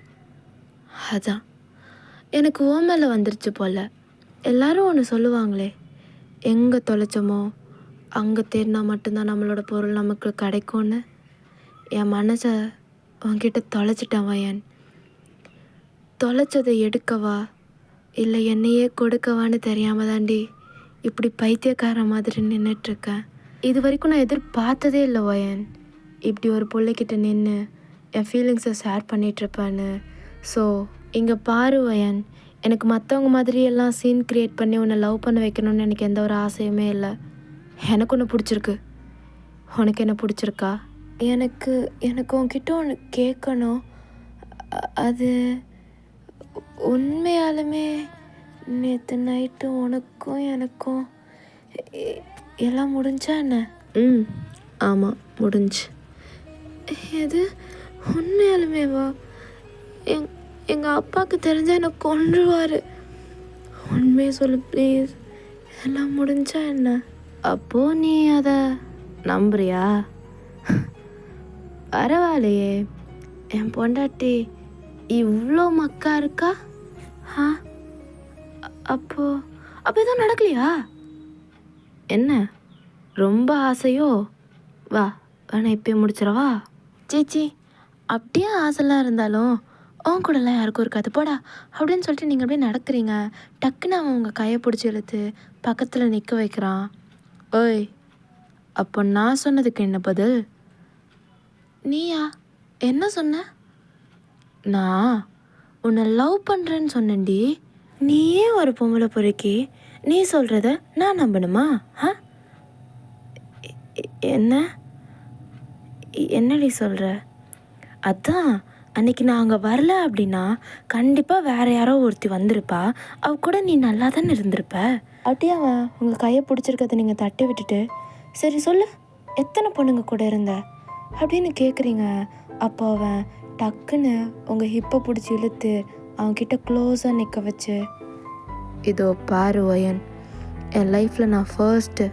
Speaker 1: அதான் எனக்கு ஓமேல வந்துருச்சு போல். எல்லாரும் ஒன்று சொல்லுவாங்களே, எங்கே தொலைச்சோமோ அங்கே தேடினா மட்டும்தான் நம்மளோட பொருள் நமக்கு கிடைக்கும்னு. என் மனசை உன்கிட்ட தொலைச்சிட்டேன் வயன். தொலைச்சதை எடுக்கவா இல்லை என்னையே கொடுக்கவான்னு தெரியாமல் தாண்டி இப்படி பைத்தியக்கார மாதிரி நின்றுட்டுருக்கேன். இது வரைக்கும் நான் எதிர்பார்த்ததே இல்லை வயன், இப்படி ஒரு பிள்ளைக்கிட்ட நின்று என் ஃபீலிங்ஸை ஷேர் பண்ணிகிட்ருப்பேன்னு. ஸோ இங்கே பாரு வயன், எனக்கு மற்றவங்க மாதிரியெல்லாம் சீன் க்ரியேட் பண்ணி உன்னை லவ் பண்ண வைக்கணும்னு எனக்கு எந்த ஒரு ஆசையுமே இல்லை. எனக்கு ஒன்று பிடிச்சிருக்கு. உனக்கு என்ன பிடிச்சிருக்கா? எனக்கு உன்கிட்ட ஒன்று கேட்கணும். அது உண்மையாலுமே நேற்று நைட்டு உனக்கும் எனக்கும் எல்லாம் முடிஞ்சா என்ன? ஆமாம், முடிஞ்சு. எது உண்மையாலுமேவா? எங்கள் அப்பாவுக்கு தெரிஞ்சால் என்னை கொன்றுவார். உண்மையை சொல்லு ப்ளீஸ், எல்லாம் முடிஞ்சா என்ன? அப்போது நீ அதை நம்புறியா? பரவாயில்லையே, என் பொண்டாட்டி இவ்வளோ மக்கா இருக்கா. அப்போ எதுவும் நடக்கலையா? என்ன ரொம்ப ஆசையோ? வா வேணா இப்போயே முடிச்சிடவா? சேச்சி, அப்படியே ஆசைலாம் இருந்தாலும் உன் கூடலாம் யாருக்கும் இருக்காது போடா அப்படின்னு சொல்லிட்டு நீங்கள் அப்படியே நடக்கிறீங்க. டக்குன்னு அவன் உங்கள் கையை பிடிச்சி இழுத்து பக்கத்தில் நிற்க வைக்கிறான். ஓய், அப்போ நான் சொன்னதுக்கு என்ன பதில்? நீயா? என்ன சொன்ன? நான் உன்னை லவ் பண்ணுறேன்னு சொன்னேன்டி. நீயே ஒரு பொம்பளை பொறுக்கி நீ சொல்கிறத நான் நம்பணுமா? என்ன என்னடி சொல்கிற? அதான் அன்னைக்கு நான் அங்கே வரல அப்படின்னா கண்டிப்பாக வேறு யாரோ ஒருத்தி வந்திருப்பா. அவ கூட நீ நல்லா தானே இருந்திருப்ப. அப்படியே அவன் உங்கள் கையை பிடிச்சிருக்கிறத நீங்கள் தட்டி விட்டுட்டு சரி சொல்லு, எத்தனை பொண்ணுங்க கூட இருந்த அப்படின்னு கேட்குறீங்க. அப்போ அவன் டக்குன்னு உங்கள் ஹிப்பை பிடிச்சி இழுத்து அவன்கிட்ட க்ளோஸாக நிற்க வச்சு, இதோ பாரு வயன், என் லைஃப்பில் நான் ஃபர்ஸ்ட்டு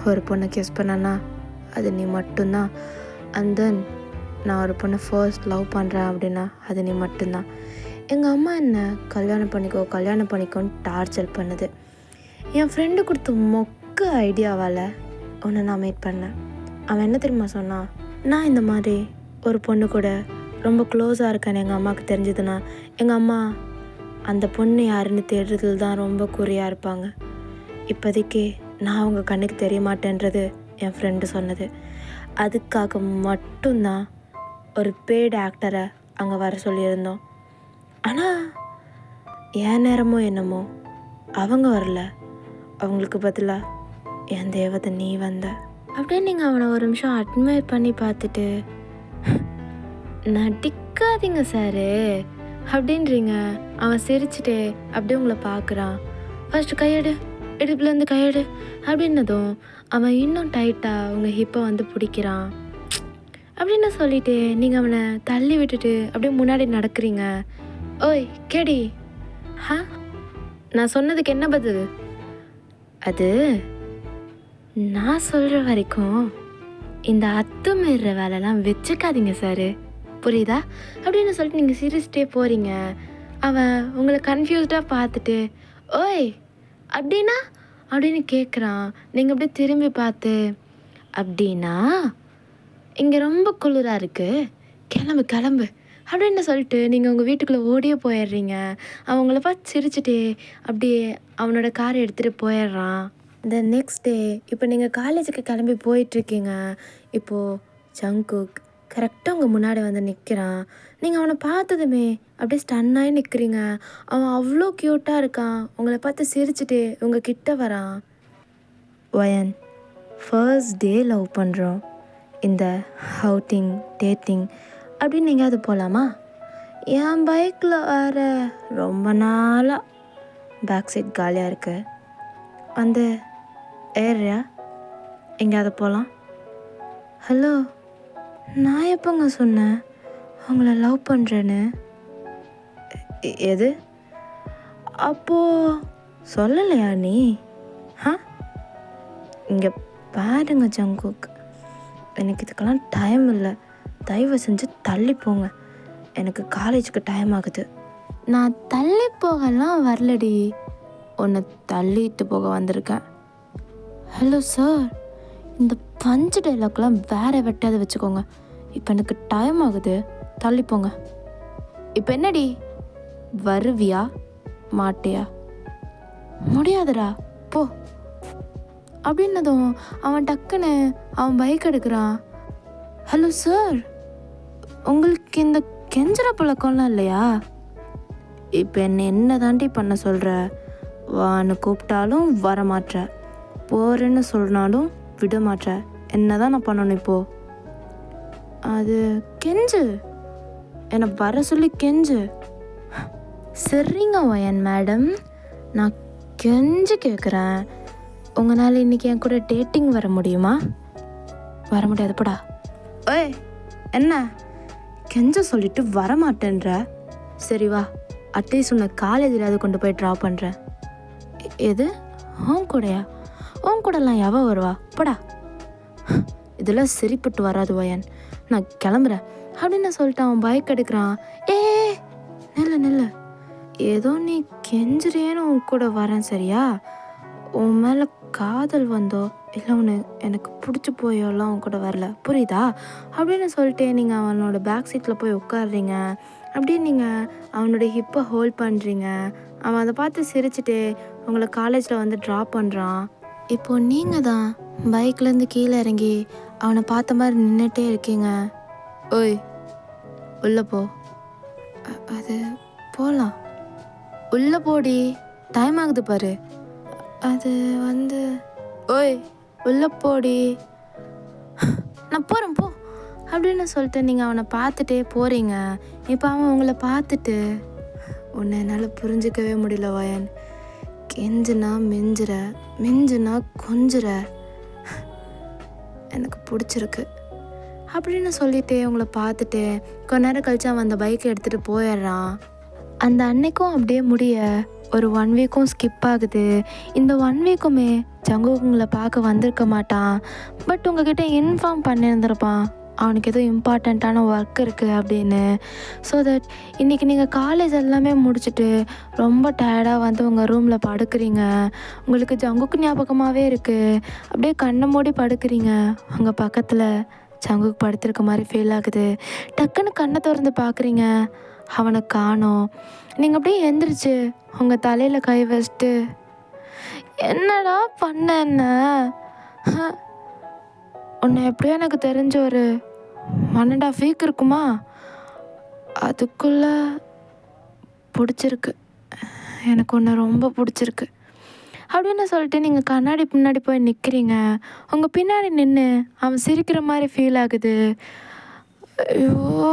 Speaker 1: ஒரு பொண்ணை கிஸ் பண்ணேன்னா அது நீ மட்டும்தான். அண்ட் தென் நான் ஒரு பொண்ணை ஃபர்ஸ்ட் லவ் பண்ணுறேன் அப்படின்னா அது நீ மட்டும்தான். எங்கள் அம்மா என்ன கல்யாணம் பண்ணிக்கோன்னு டார்ச்சர் பண்ணுது. என் ஃப்ரெண்டு கொடுத்த மொக்க ஐடியாவால் உன்னை நான் மீட் பண்ணேன். அவன் என்ன தெரியுமா சொன்னான்? நான் இந்த மாதிரி ஒரு பொண்ணு கூட ரொம்ப க்ளோஸாக இருக்கேன்னு எங்கள் அம்மாவுக்கு தெரிஞ்சதுன்னா எங்கள் அம்மா அந்த பொண்ணு யாருன்னு தேடுறதுல தான் ரொம்ப குறியாக இருப்பாங்க. இப்போதைக்கு நான் அவங்க கண்ணுக்கு தெரிய மாட்டேன்றது என் ஃப்ரெண்டு சொன்னது. அதுக்காக மட்டும்தான் ஒரு பெய்டு ஆக்டரை அங்கே வர சொல்லியிருந்தோம். ஆனால் என் நேரமோ என்னமோ அவங்க வரல. அவங்களுக்கு பதிலாக என் தேவதை நீ வந்த. அப்படியே நீங்கள் அவனை ஒரு நிமிஷம் அட்மையர் பண்ணி பார்த்துட்டு, நடிக்காதீங்க சாரு அப்படின்றீங்க. அவன் சிரிச்சுட்டே அப்படியே உங்களை பார்க்குறான். ஃபர்ஸ்ட் கையெடு, இடுப்புலேருந்து கையெடு அப்படின்னதும் அவன் இன்னும் டைட்டாக உங்கள் ஹிப்பை வந்து பிடிக்கிறான். அப்படின்னு சொல்லிட்டு நீங்கள் அவனை தள்ளி விட்டுட்டு அப்படியே முன்னாடி நடக்கிறீங்க. ஓய் கேடி, நான் சொன்னதுக்கு என்ன பதில்? அது நான் சொல்கிற வரைக்கும் இந்த அத்துமீற வேலைலாம் வச்சுக்காதீங்க சாரு, புரியுதா அப்படின்னு சொல்லிட்டு நீங்கள் சிரிச்சிட்டே போகிறீங்க. அவன் உங்களை கன்ஃபியூஸ்டாக பார்த்துட்டு ஓய் அப்படின்னா அப்படின்னு கேட்குறான். நீங்கள் அப்படியே திரும்பி பார்த்து, அப்படின்னா இங்கே ரொம்ப குளிராக இருக்குது, கிளம்பு அப்படின்னு சொல்லிட்டு நீங்கள் உங்கள் வீட்டுக்குள்ளே ஓடியே போயிடுறீங்க. அவங்கள பார்த்து சிரிச்சுட்டே அப்படியே அவனோட காரை எடுத்துகிட்டு போயிடுறான். இந்த நெக்ஸ்ட் டே இப்போ நீங்கள் காலேஜுக்கு கிளம்பி போயிட்டுருக்கீங்க. இப்போது ஜங்குக் கரெக்டாக உங்கள் முன்னாடி வந்து நிற்கிறான். நீங்கள் அவனை பார்த்ததுமே அப்படியே ஸ்டன்னாகி நிற்கிறீங்க. அவன் அவ்வளோ க்யூட்டாக இருக்கான். உங்களை பார்த்து சிரிச்சுட்டு உங்கள் கிட்ட வரான். வயன், ஃபர்ஸ்ட் டே லவ் பண்ணுறோம். இந்த அவுட்டிங் டேட்டிங் அப்படின்னு எங்கேயாவது போகலாமா? என் பைக்கில் வேறு ரொம்ப நாளாக பேக் சைட் காலியாக இருக்குது, வந்து ஏறியா? எங்கேயாவது போகலாம்? ஹலோ, நான் எப்போங்க சொன்னேன் அவங்கள லவ் பண்ணுறேன்னு? எது? அப்போது சொல்லலையா நீ? இங்கே பாருங்க ஜங்குக், எனக்கு இதுக்கெல்லாம் டைம் இல்லை. தயவு செஞ்சு தள்ளி போங்க, எனக்கு காலேஜுக்கு டைம் ஆகுது. நான் தள்ளி போகலாம் வரலடி, உன்னை தள்ளிட்டு போக வந்திருக்கேன். ஹலோ சார், இந்த பஞ்சு டைலாக்லாம் வேற வெட்டாத வச்சுக்கோங்க. இப்போ எனக்கு டைம் ஆகுது, தள்ளி போங்க. இப்போ என்னடி, வருவியா மாட்டியா? முடியாதுடா போ அப்படின்னதும் அவன் டக்குன்னு அவன் பைக் எடுக்கிறான். ஹலோ சார், உங்களுக்கு இந்த கெஞ்சர பழக்கம்லாம் இல்லையா? இப்போ என்ன தாண்டி பண்ண சொல்கிற? வான்னு கூப்பிட்டாலும் வர மாட்ற, போகிறேன்னு சொன்னாலும் விட மாட்ற. என்ன தான் நான் பண்ணணும் இப்போது? அது கெஞ்சு, என்னை வர சொல்லி கெஞ்சு. சரிங்க வயன் மேடம், நான் கெஞ்சு கேட்குறேன். உங்களால் இன்றைக்கி என் கூட டேட்டிங் வர முடியுமா? வர முடியாது போடா. ஓய் என்ன கெஞ்ச சொல்லிட்டு வரமாட்டேன்ற? சரி வா, அட்லீஸ்ட் உன்னை காலேஜில் கொண்டு போய் ட்ராப் பண்ணுறேன். எது உன் கூடயா? உன் கூடலாம் எவ வருவா போடா. இதெல்லாம் சரிப்பட்டு வராது வயன், நான் கிளம்புறேன் அப்படின்னு சொல்லிட்டு அவன் பைக் எடுக்கிறான். நில்லு, ஏதோ நீ கெஞ்சுறியேன்னு உன் கூட வரேன் சரியா? உன் மேலே காதல் வந்தோ இல்லை ஒன்று எனக்கு பிடிச்சி போயோலாம் உன் கூட வரல, புரியுதா? அப்படின்னு சொல்லிட்டு நீங்கள் அவனோட பேக் சீட்டில் போய் உட்காடுறீங்க. அப்படியே நீங்கள் அவனுடைய ஹிப்பை ஹோல்ட் பண்ணுறீங்க. அவன் அதை பார்த்து சிரிச்சுட்டு உங்களை காலேஜில் வந்து ட்ராப் பண்ணுறான். இப்போது நீங்கள் தான் பைக்லேருந்து கீழே இறங்கி அவனை பார்த்த மாதிரி நின்றுட்டே இருக்கீங்க. ஓய் உள்ளே போ. அது போகலாம், உள்ளே போடி, டைம் ஆகுது பாரு. அது வந்து ஓய் உள்ளே போடி. நான் போகிறேன் போ அப்படின்னு சொல்லிட்டு நீங்கள் அவனை பார்த்துட்டே போகிறீங்க. இப்போ அவன் உங்களை பார்த்துட்டு, உன்னை என்னால் புரிஞ்சிக்கவே முடியல வயன், கெஞ்சுனா மிஞ்சுற, மிஞ்சுனா கொஞ்சுற, எனக்கு பிடிச்சிருக்கு அப்படின்னு சொல்லிட்டு உங்களை பார்த்துட்டு கொஞ்ச நேரம் கழிச்சு அவன் அந்த பைக்கை எடுத்துகிட்டு போயிடுறான். அந்த அன்னைக்கும் அப்படியே முடிய ஒரு 1 வீக்கும் ஸ்கிப் ஆகுது. இந்த 1 வீக்குமே ஜங்குக் உங்களை பார்க்க வந்திருக்க மாட்டான். பட் உங்ககிட்ட இன்ஃபார்ம் பண்ணியிருந்திருப்பான் அவனுக்கு எதுவும் இம்பார்ட்டண்ட்டான ஒர்க் இருக்குது அப்படின்னு. ஸோ தட் இன்றைக்கி நீங்கள் காலேஜ் எல்லாமே முடிச்சுட்டு ரொம்ப டயர்டாக வந்து உங்கள் ரூமில் படுக்கிறீங்க. உங்களுக்கு ஜங்குக்கு ஞாபகமாகவே இருக்குது. அப்படியே கண்ணை மூடி படுக்கிறீங்க. உங்கள் பக்கத்தில் ஜங்குக்கு படுத்திருக்க மாதிரி ஃபீல் ஆகுது. டக்குன்னு கண்ணை திறந்து பார்க்குறீங்க, அவனை காணோம். நீங்கள் அப்படியே எந்திரிச்சு உங்கள் தலையில் கை வச்சுட்டு, என்னடா பண்ண, என்ன உன்னை எப்படியோ எனக்கு தெரிஞ்ச ஒரு 1.5 வீக் இருக்குமா, அதுக்குள்ளே பிடிச்சிருக்கு, எனக்கு உன்னை ரொம்ப பிடிச்சிருக்கு அப்படின்னு சொல்லிட்டு நீங்கள் கண்ணாடி பின்னாடி போய் நிற்கிறீங்க. உங்கள் பின்னாடி நின்று அவன் சிரிக்கிற மாதிரி ஃபீல் ஆகுது. ஐயோ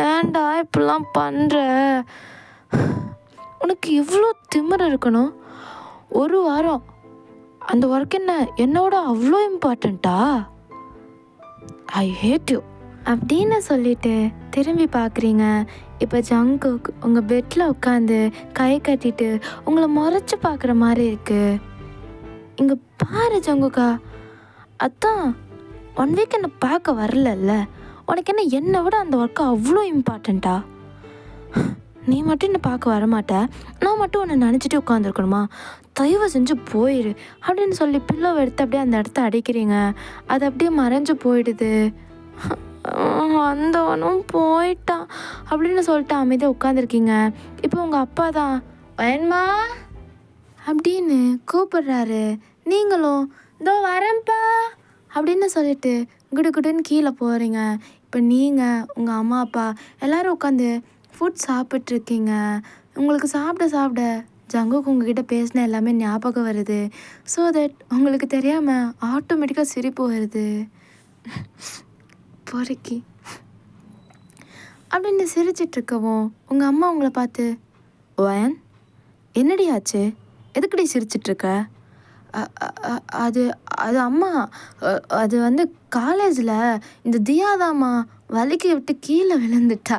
Speaker 1: ஏன்டா இப்படிலாம் பண்ணுற, உனக்கு இவ்வளோ திமிரு இருக்கணும். 1 வாரம் அந்த ஒர்க் என்னோட அவ்வளோ இம்பார்ட்டண்ட்டா, ஐ ஹேட் யூ அப்படின்னு சொல்லிட்டு திரும்பி பார்க்குறீங்க. இப்போ ஜங்குக் உங்கள் பெட்டில் உட்காந்து கை கட்டிட்டு உங்களை முறைச்சி பார்க்குற மாதிரி இருக்குது. இங்கே பாரு ஜங்குக்கா, அதான் 1 வீக் என்னை பார்க்க வரலல்ல, உனக்கு என்னை விட அந்த ஒர்க்கு அவ்வளோ இம்பார்ட்டண்ட்டா, நீ மட்டும் என்னை பார்க்க வரமாட்ட, நான் மட்டும் உன்னை நினச்சிட்டு உட்காந்துருக்கணுமா, தயவு செஞ்சு போயிடு அப்படின்னு சொல்லி பில்லோவை எடுத்து அப்படியே அந்த இடத்த அடிக்கிறீங்க. அது அப்படியே மறைஞ்சு போயிடுது. வந்தவனும் போயிட்டான் அப்படின்னு சொல்லிட்டு அமைதியாக உட்காந்துருக்கீங்க. இப்போ உங்கள் அப்பா தான் வயன்மா அப்படின்னு கூப்பிடுறாரு. நீங்களும் இதோ வரேன்ப்பா அப்படின்னு சொல்லிட்டு குடுன்னு கீழே போகிறீங்க. இப்போ நீங்கள் உங்கள் அம்மா அப்பா எல்லோரும் உட்காந்து ஃபுட் சாப்பிட்ருக்கீங்க. உங்களுக்கு சாப்பிட ஜங்குக் உங்ககிட்ட பேசின எல்லாமே ஞாபகம் வருது. ஸோ தட் உங்களுக்கு தெரியாமல் ஆட்டோமேட்டிக்காக சிரிப்பு வருது. பொறுக்கி அப்படின்னு சிரிச்சிட்ருக்கவும் உங்கள் அம்மா உங்களை பார்த்து, வயன் என்னடி ஆச்சு, எதுக்கடி சிரிச்சிட்ருக்க? அது அது அம்மா, அது வந்து காலேஜில் இந்த தியாதாம்மா வலிக்கு விட்டு கீழே விழுந்துட்டா,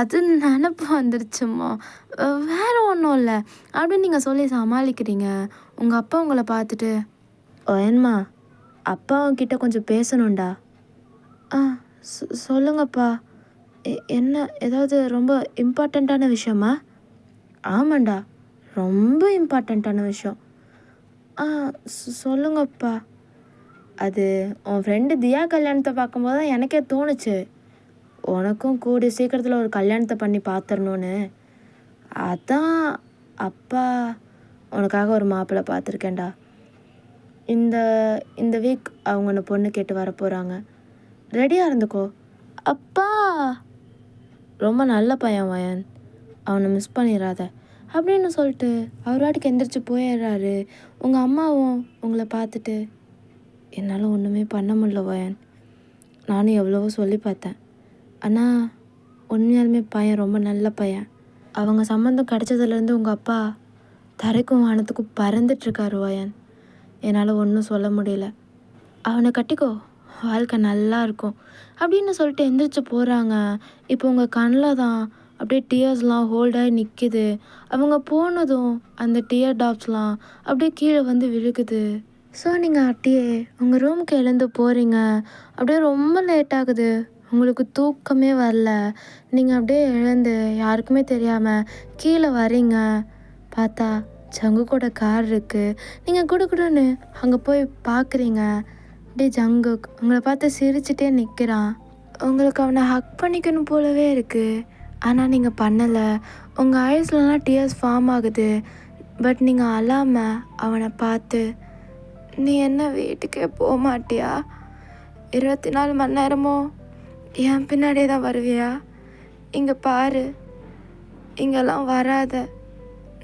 Speaker 1: அது நினப்பு வந்துடுச்சும்மா, வேறு ஒன்றும் இல்லை அப்படின்னு நீங்கள் சொல்லி சமாளிக்கிறீங்க. உங்கள் அப்பா உங்களை பார்த்துட்டு, வயன்மா அப்பா அவன்கிட்ட கொஞ்சம் பேசணும்டா. சொல்லுங்கப்பா, என்ன ஏதாவது ரொம்ப இம்பார்ட்டண்ட்டான விஷயமா? ஆமாண்டா, ரொம்ப இம்பார்ட்டண்ட்டான விஷயம். சொல்லுங்கப்பா. அது உன் ஃப்ரெண்டு தியா கல்யாணத்தை பார்க்கும்போது தான் எனக்கே தோணுச்சு, உனக்கும் கூடிய சீக்கிரத்தில் ஒரு கல்யாணத்தை பண்ணி பார்த்துடணுன்னு. அதான் அப்பா உனக்காக ஒரு மாப்பிள்ளை பார்த்துருக்கேன்டா. இந்த வீக் அவங்க ஒன்று பொண்ணு கேட்டு வர போகிறாங்க, ரெடியாக இருந்துக்கோ. அப்பா ரொம்ப நல்ல பையன் வயன், அவனை மிஸ் பண்ணிடாத அப்படின்னு சொல்லிட்டு அவர் வாட்டுக்கு எந்திரிச்சு போயிடுறாரு. உங்கள் அம்மாவும் உங்களை பார்த்துட்டு, என்னால் ஒன்றுமே பண்ண முடியல வயன், நானும் எவ்வளவோ சொல்லி பார்த்தேன், ஆனால் உண்மையாலுமே பையன் ரொம்ப நல்ல பையன், அவங்க சம்மந்தம் கிடச்சதுலேருந்து உங்கள் அப்பா தரைக்கும் வானத்துக்கும் பறந்துட்டுருக்காரு வயன், என்னால் ஒன்றும் சொல்ல முடியல, அவனை கட்டிக்கோ, வாழ்க்கை நல்லா இருக்கும் அப்படின்னு சொல்லிட்டு எந்திரிச்சு போகிறாங்க. இப்போ உங்கள் கண்ணில் தான் அப்படியே டியர்ஸ்லாம் ஹோல்டாகி நிற்கிது. அவங்க போனதும் அந்த டியர் டாப்ஸ்லாம் அப்படியே கீழே வந்து விழுகுது. ஸோ நீங்கள் அப்படியே உங்கள் ரூமுக்கு எழுந்து போகிறீங்க. அப்படியே ரொம்ப லேட் ஆகுது, உங்களுக்கு தூக்கமே வரல. நீங்கள் அப்படியே எழுந்து யாருக்குமே தெரியாமல் கீழே வரீங்க. பார்த்தா ஜங்குக்கோட கார் இருக்குது. நீங்கள் குடுன்னு அங்கே போய் பார்க்குறீங்க. அப்படியே ஜங்குக் உங்களை பார்த்து சிரிச்சிட்டே நிற்கிறான். உங்களுக்கு அவனை ஹக் பண்ணிக்கணும் போலவே இருக்குது. ஆனால் நீங்கள் பண்ணலை. உங்கள் ஐஸ்லலாம் டியர்ஸ் ஃபார்ம் ஆகுது. பட் நீங்கள் அழாமல் அவனை பார்த்து, நீ என்ன வீட்டுக்கே போக மாட்டியா? 24 மணி நேரமும் என் பின்னாடியே தான் வருவியா? இங்கே பாரு, இங்கெல்லாம் வராத,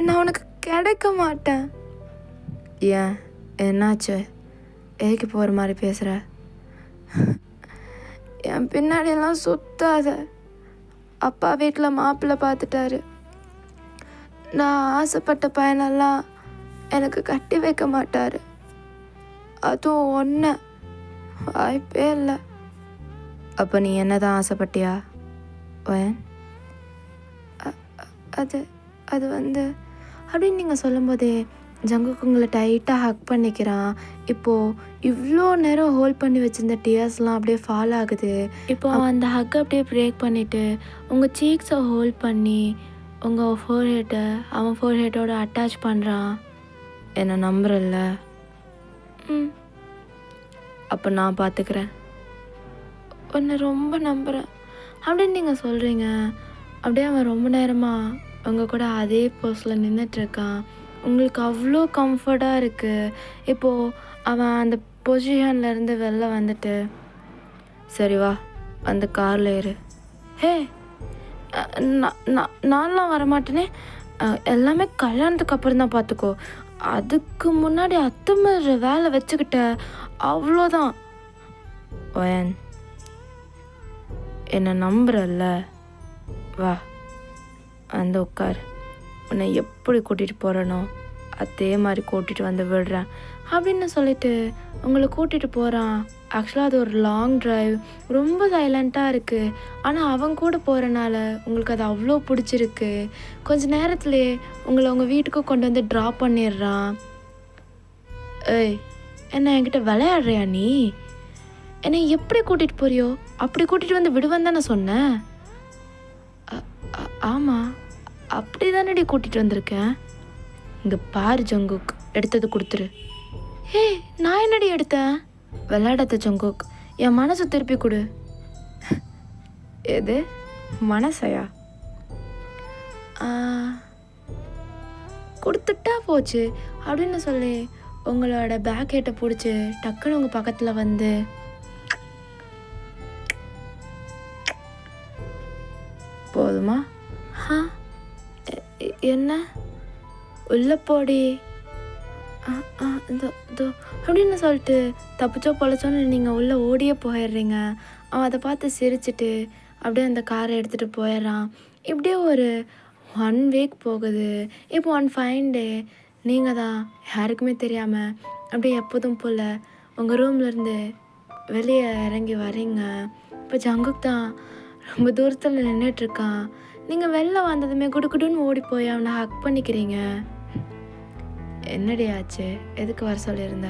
Speaker 1: நான் உனக்கு கிடைக்க மாட்டேன். ஏன், என்னாச்சு? எதுக்கு போகிற மாதிரி பேசுகிற? என் பின்னாடியெல்லாம் சுத்தாத. அப்பா வீட்டில் மாப்பிள்ளை பார்த்துட்டாரு. நான் ஆசைப்பட்ட பையனெல்லாம் எனக்கு கட்டி வைக்க மாட்டார். அதுவும் ஒன்று வாய்ப்பே இல்லை. அப்போ நீ என்ன தான் ஆசைப்பட்டியா? அது அது வந்து அப்படின்னு நீங்கள் சொல்லும்போதே ஜங்குக்கு உங்களை டைட்டாக ஹக் பண்ணிக்கிறான். இப்போது இவ்வளோ நேரம் ஹோல்ட் பண்ணி வச்சுருந்த டியர்ஸ்லாம் அப்படியே ஃபால் ஆகுது. இப்போ அந்த ஹக்கை அப்படியே பிரேக் பண்ணிவிட்டு உங்கள் சீக்ஸை ஹோல்ட் பண்ணி உங்கள் ஃபோர்ஹெட்டை அவன் ஃபோர்ஹெட்டோட அட்டாச் பண்ணுறான். என்னை நம்புறல்ல? அப்போ நான் பார்த்துக்கிறேன். உன்னை ரொம்ப நம்புகிறேன் அப்படின்னு நீங்கள் சொல்கிறீங்க. அப்படியே அவன் ரொம்ப நேரமாக உங்கள் கூட அதே போஸில் நின்றுட்டுருக்கான். உங்களுக்கு அவ்வளோ கம்ஃபர்ட்டாக இருக்குது. இப்போது அவன் அந்த பொசிஷன்லேருந்து வெளில வந்துட்டு, சரி வா அந்த காரில் ஏறு. ஹே, நான்லாம் வரமாட்டேனே, எல்லாமே கல்யாணத்துக்கு அப்புறம் தான் பார்த்துக்கோ. அதுக்கு முன்னாடி அத்துமீற வேலை வச்சுக்கிட்ட, அவ்வளோதான். ஒயன், என்னை நம்புறல்ல? வா வந்து உட்கார். உன்னை எப்படி கூட்டிகிட்டு போகிறனோ அதே மாதிரி கூட்டிகிட்டு வந்து விடுறேன் அப்படின்னு சொல்லிட்டு உங்களை கூட்டிகிட்டு போகிறான். ஆக்சுவலாக அது ஒரு லாங் ட்ரைவ், ரொம்ப சைலண்ட்டாக இருக்குது. ஆனால் அவன் கூட போகிறனால உங்களுக்கு அது அவ்வளோ பிடிச்சிருக்கு. கொஞ்ச நேரத்துலேயே உங்களை உங்கள் வீட்டுக்கு கொண்டு வந்து ட்ராப் பண்ணிடுறான். ஏய், என்ன என்கிட்ட விளையாடுறியா நீ? என்னை எப்படி கூட்டிகிட்டு போறியோ அப்படி கூட்டிகிட்டு வந்து விடுவேன் தானே சொன்னேன். ஆமாம், அப்படி தானடி கூட்டிகிட்டு வந்திருக்கேன். இங்கே பாரு ஜங்குக், எடுத்தது கொடுத்துரு. ஹே, நான் என்னடி எடுத்தேன்? விளையாடாத ஜங்குக், என் மனசை திருப்பி கொடு. எது மனசையா? கொடுத்துட்டா போச்சு அப்படின்னு சொல்லி உங்களோட பேக் ஹெட்டை பிடிச்சி டக்குன்னு உங்கள் பக்கத்தில் வந்து, போதுமா? என்ன உள்ள போடி இதோ அப்படின்னு சொல்லிட்டு தப்பிச்சோ பொழைச்சோன்னு நீங்கள் உள்ளே ஓடியே போயிடுறீங்க. அவன் அதை பார்த்து சிரிச்சிட்டு அப்படியே அந்த காரை எடுத்துகிட்டு போயிடுறான். இப்படியே ஒரு 1 வீக் போகுது. இப்போ 1 ஃபைன் டே நீங்கள் தான் யாருக்குமே தெரியாமல் அப்படியே எப்போதும் போல் உங்கள் ரூம்லேருந்து வெளியே இறங்கி வரீங்க. இப்போ ஜங்குக் தான் ரொம்ப தூரத்தில் நின்றுட்டுருக்கான். நீங்கள் வெளில வந்ததுமே குடுன்னு ஓடி போய் அவனை ஹக் பண்ணிக்கிறீங்க. என்னடி ஆச்சு? எதுக்கு வர சொல்லியிருந்த?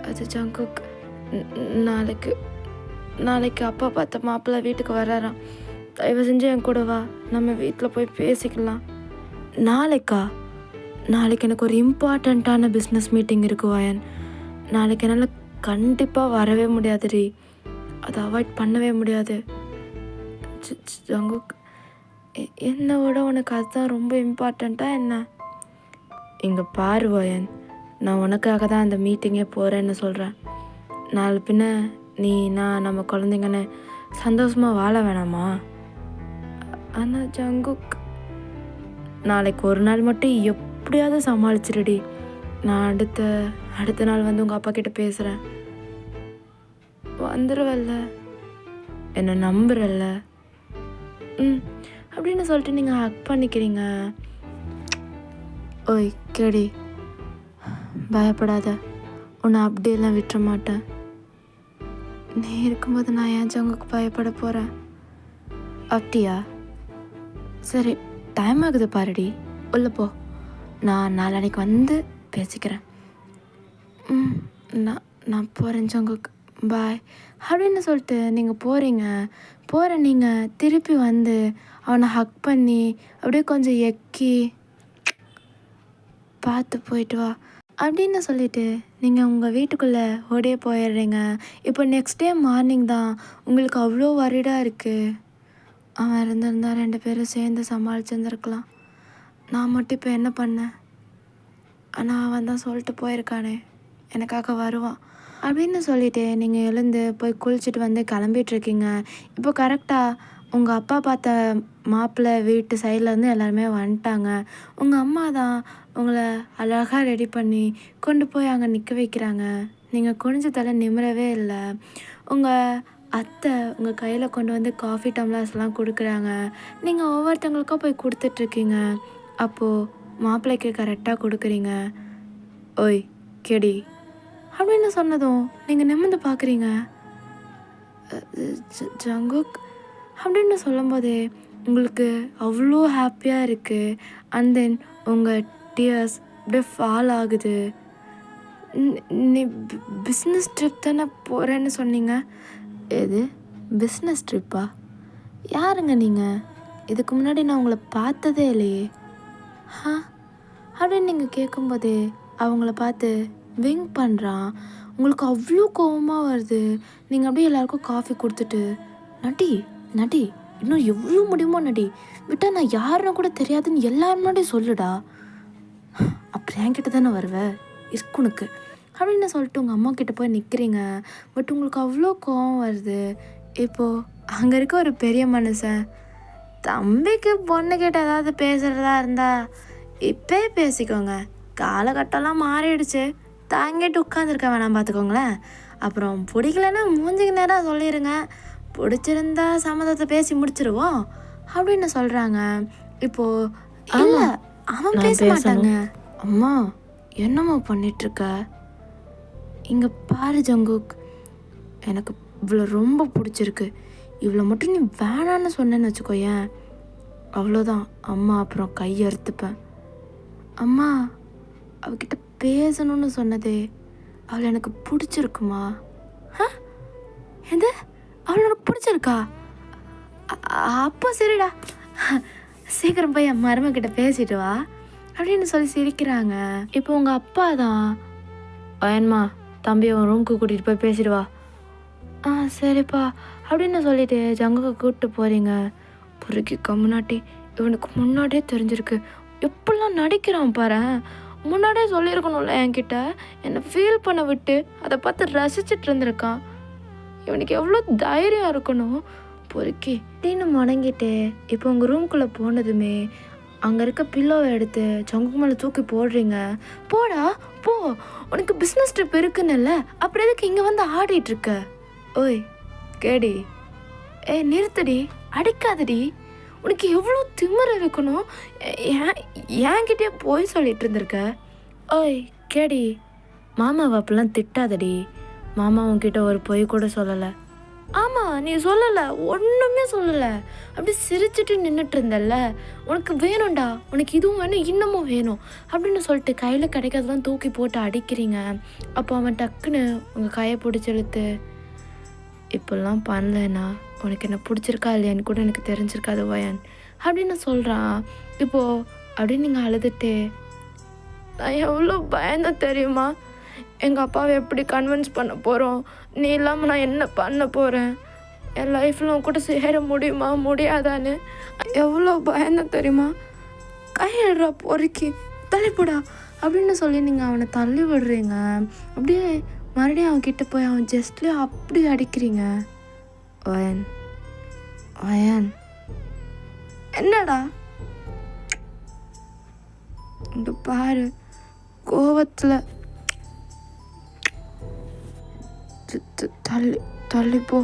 Speaker 1: அது ஜங்குக், நாளைக்கு அப்பா பார்த்த மாப்பிள்ளை வீட்டுக்கு வர்றாராம். தயவு செஞ்சு என் கூட வா, நம்ம வீட்டில் போய் பேசிக்கலாம். நாளைக்கா? நாளைக்கு எனக்கு ஒரு இம்பார்ட்டண்ட்டான பிஸ்னஸ் மீட்டிங் இருக்குது வாயன். நாளைக்கு என்னால் கண்டிப்பாக வரவே முடியாதுடி. அதை அவாய்ட் பண்ணவே முடியாது. ஜங்குக், என்னை விட உனக்கு அதுதான் ரொம்ப இம்பார்ட்டண்ட்டாக என்ன? இங்கே பாரு வாயன், நான் உனக்காக தான் அந்த மீட்டிங்கே போகிறேன்னு சொல்கிறேன். நாலு பின்ன நான் நம்ம குழந்தைங்கன்னு சந்தோஷமாக வாழ வேணாமா? ஆனால் ஜங்குக், நாளைக்கு ஒரு நாள் மட்டும் எப்படியாவது சமாளிச்சிடுடி. நான் அடுத்த நாள் வந்து உங்கள் அப்பா கிட்ட பேசுகிறேன். வந்துடுவல்ல? என்னை நம்புறல்ல? அப்படின்னு சொல்லிட்டு நீங்கள் ஹக் பண்ணிக்கிறீங்க. ஓய் கேடி, பயப்படாத, உன்னை அப்படியெல்லாம் விட்டுற மாட்டேன். நீ இருக்கும்போது நான் ஏன் ஜங்குக்கு பயப்பட போகிறேன்? அப்படியா? சரி, டைம் ஆகுது பாருடி, உள்ள போ. நான் நாளைக்கு வந்து பேசிக்கிறேன். நான் போகிறேன் ஜங்குக்கு, பாய் அப்படின்னு சொல்லிட்டு நீங்கள் போகிற நீங்கள் திருப்பி வந்து அவனை ஹக் பண்ணி அப்படியே கொஞ்சம் எக்கி, பார்த்து போயிட்டு வா அப்படின்னு சொல்லிவிட்டு நீங்கள் உங்கள் வீட்டுக்குள்ளே ஓடியே போயிடுறீங்க. இப்போ நெக்ஸ்ட் டே மார்னிங் தான் உங்களுக்கு அவ்வளோ வரிடாக இருக்குது. அவன் இருந்திருந்தா 2 பேரும் சேர்ந்து சமாளிச்சிருந்துருக்கலாம். நான் மட்டும் இப்போ என்ன பண்ணேன்? ஆனால் அவன் தான் சொல்லிட்டு போயிருக்கானே எனக்காக வருவான் அப்படின்னு சொல்லிட்டு நீங்கள் எழுந்து போய் குளிச்சுட்டு வந்து கிளம்பிட்டுருக்கீங்க. இப்போ கரெக்டாக உங்கள் அப்பா பார்த்த மாப்பிள்ளை வீட்டு சைட்லேருந்து எல்லாருமே வந்துட்டாங்க. உங்கள் அம்மா தான் உங்களை அழகாக ரெடி பண்ணி கொண்டு போய் அங்கே நிற்க வைக்கிறாங்க. நீங்கள் குனிஞ்ச தலை நிமிரவே இல்லை. உங்கள் அத்தை உங்கள் கையில் கொண்டு வந்து காஃபி டம்ளர்ஸ்லாம் கொடுக்குறாங்க. நீங்கள் ஒவ்வொருத்தவங்களுக்கும் போய் கொடுத்துட்ருக்கீங்க. அப்போது மாப்பிள்ளைக்கு கரெக்டாக கொடுக்குறீங்க. ஓய் கெடி அப்படின்னு சொன்னதும் நீங்கள் நிமிர்ந்து பார்க்குறீங்க. ஜங்குக் அப்படின்னு சொல்லும்போதே உங்களுக்கு அவ்வளோ ஹாப்பியாக இருக்குது. அண்ட் தென் உங்கள் டியர்ஸ் அப்படியே ஃபால் ஆகுது. நீ பிஸ்னஸ் ட்ரிப் தானே போகிறேன்னு சொன்னீங்க. எது பிஸ்னஸ் ட்ரிப்பா? யாருங்க நீங்கள்? இதுக்கு முன்னாடி நான் உங்களை பார்த்ததே இல்லையே. அப்படின்னு நீங்கள் கேட்கும்போதே அவங்கள பார்த்து விங் பண்ணுறான். உங்களுக்கு அவ்வளோ கோபமாக வருது. நீங்கள் அப்படியே எல்லாருக்கும் காஃபி கொடுத்துட்டு நடி நடி இன்னும் எவ்வளோ முடியுமோ நடி, விட்டால் நான் யாருன்னு கூட தெரியாதுன்னு எல்லாரும் முன்னாடியும் சொல்லுடா. அப்புறம் என்கிட்ட தானே வருவேன் இருக்குனுக்கு அப்படின்னு சொல்லிட்டு உங்கள் அம்மா கிட்டே போய் நிற்கிறீங்க. பட் உங்களுக்கு அவ்வளோ கோவம் வருது. இப்போது அங்கே இருக்க ஒரு பெரிய மனுஷன், தம்பிக்கு பொண்ணுக்கிட்ட ஏதாவது பேசுகிறதா இருந்தால் இப்போயே பேசிக்கோங்க, காலகட்டம்லாம் மாறிடுச்சு, தாங்கிட்டு உட்காந்துருக்க வேணாம் பார்த்துக்கோங்களேன். அப்புறம் பிடிக்கலன்னா மூஞ்சிக்கு நேராக சொல்லிடுங்க, பிடிச்சிருந்தா சம்மதத்தை பேசி முடிச்சிருவோம் அப்படின்னு சொல்கிறாங்க. இப்போது இல்லை அவன் பேச மாட்டாங்க. அம்மா என்னம்மா பண்ணிகிட்ருக்க? இங்கே பாரு ஜங்குக், எனக்கு இவ்வளோ ரொம்ப பிடிச்சிருக்கு. இவ்வளோ மட்டும் நீ வேணான்னு சொன்னேன்னு வச்சுக்கோயேன், அவ்வளோதான் அம்மா அப்புறம் கையறுத்துப்பேன். அம்மா அவகிட்ட பேசணும்னு சொன்னதே அவளை எனக்கு பிடிச்சிருக்குமா? எது அவளை எனக்கு பிடிச்சிருக்கா? அப்போ சரிடா, சீக்கிரம் போய் என் மருமகிட்ட பேசிட்டு வா அப்படின்னு சொல்லி சிரிக்கிறாங்க. இப்போ உங்கள் அப்பா தான், ஏன்மா தம்பி உன் ரூமுக்கு கூட்டிகிட்டு போய் பேசிட்டு வா. சரிப்பா அப்படின்னு சொல்லிட்டு ஜங்குக்கு கூப்பிட்டு போகிறீங்க. பொறுக்கி கம்முனாட்டி இவனுக்கு முன்னாடியே தெரிஞ்சிருக்கு, எப்படிலாம் நடிக்கிறான் பாரு. முன்னாடியே சொல்லியிருக்கணும்ல என்கிட்ட, என்னை ஃபீல் பண்ண விட்டு அதை பார்த்து ரசிச்சுட்டு இருந்திருக்கான். இவனுக்கு எவ்வளோ தைரியம் இருக்கணும் பொறுக்கி அப்படின்னு முடங்கிட்டு இப்போ உங்கள் ரூம்குள்ளே போனதுமே அங்கே இருக்க பில்லோவை எடுத்து ஜங்குக்கு மேலே தூக்கி போடுறீங்க. போடா போ, உனக்கு பிஸ்னஸ் ட்ரிப் இருக்குன்னுல்ல, அப்புறம் எதுக்கு இங்கே வந்து ஆடிட்டுருக்க? ஓய் கேடி, நிறுத்தடி, அடிக்காதடி, உனக்கு எவ்வளோ திமிரு இருக்கணும், என்கிட்டயே போய் சொல்லிட்டு இருந்திருக்க. ஓய் கேடி, மாமாவை அப்பெல்லாம் திட்டாதடி, மாமா உன்கிட்ட ஒரு பொய் கூட சொல்லலை. ஆமாம் நீ சொல்லலை, ஒன்றுமே சொல்லலை, அப்படி சிரிச்சுட்டு நின்றுட்டு இருந்தல்ல, உனக்கு வேணும்டா, உனக்கு இதுவும் வேணும் இன்னமும் வேணும் அப்படின்னு சொல்லிட்டு கையில் கிடைக்காதெல்லாம் தூக்கி போட்டு அடிக்கிறீங்க. அப்போ அவன் டக்குன்னு உங்கள் கையை பிடிச்சி இழுத்து, இப்போல்லாம் பண்ணலன்னா உனக்கு என்ன பிடிச்சிருக்கா இல்லையான்னு கூட எனக்கு தெரிஞ்சிருக்காது வயன் அப்படின்னு சொல்கிறான். இப்போது அப்படின்னு நீங்கள் அழுதுட்டு, நான் எவ்வளோ பயந்தேன் தெரியுமா, எங்கள் அப்பாவை எப்படி கன்வின்ஸ் பண்ண போகிறோம், நீ இல்லாமல் நான் என்ன பண்ண போகிறேன், என் லைஃப்பில் கூட சேர முடியுமா முடியாதான்னு எவ்வளோ பயந்தேன் தெரியுமா, கையிடுறா பொறுக்கி தள்ளிப்போடா அப்படின்னு சொல்லி நீங்கள் அவனை தள்ளி விடுறீங்க. அப்படியே மறுபடியும் அவன்கிட்ட போய் அவன் ஜஸ்ட்லேயே அப்படி அடிக்கிறீங்க. ஒயன் ஒயன் என்னடா இங்க பாரு, கோவத்தில் தள்ளி தள்ளிப்போ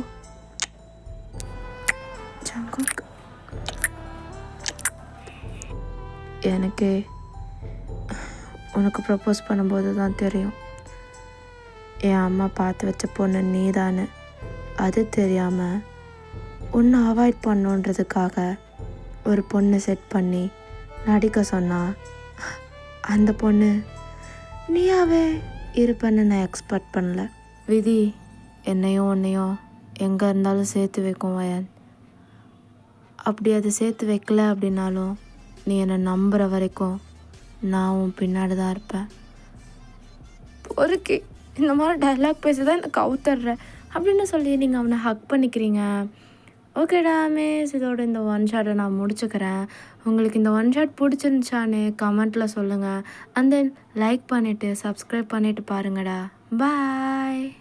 Speaker 1: ஜங்குக். எனக்கு உனக்கு ப்ரப்போஸ் பண்ணும்போது தான் தெரியும் என் அம்மா பார்த்து வச்ச பொண்ணு நீதானு. அது தெரியாமல் ஒன்று அவாய்ட் பண்ணுன்றதுக்காக ஒரு பொண்ணு செட் பண்ணி நடிக்க சொன்னா, அந்த பொண்ணு நீயாவே இருப்பேன்னு நான் எக்ஸ்பெக்ட் பண்ணல. விதி என்னையும் உன்னையும் எங்கே இருந்தாலும் சேர்த்து வைக்கும் வயன். அப்படி அதை சேர்த்து வைக்கல அப்படின்னாலும் நீ என்னை நம்புகிற வரைக்கும் நான் உன் பின்னாடி தான் இருப்பேன். பொறுக்கி இந்த மாதிரி டைலாக் பேசி தான் எனக்கு அவுத்தர்ற அப்படின்னு சொல்லி நீங்கள் அவனை ஹக் பண்ணிக்கிறீங்க. ஓகேடா மிஸ், இதோட இந்த ஒன் ஷாட்டை நான் முடிச்சுக்கிறேன். உங்களுக்கு இந்த ஒன் ஷாட் பிடிச்சிருந்துச்சான்னு கமெண்ட்டில் சொல்லுங்கள். அண்ட் தென் லைக் பண்ணிவிட்டு சப்ஸ்கிரைப் பண்ணிவிட்டு பாருங்கடா. பாய்.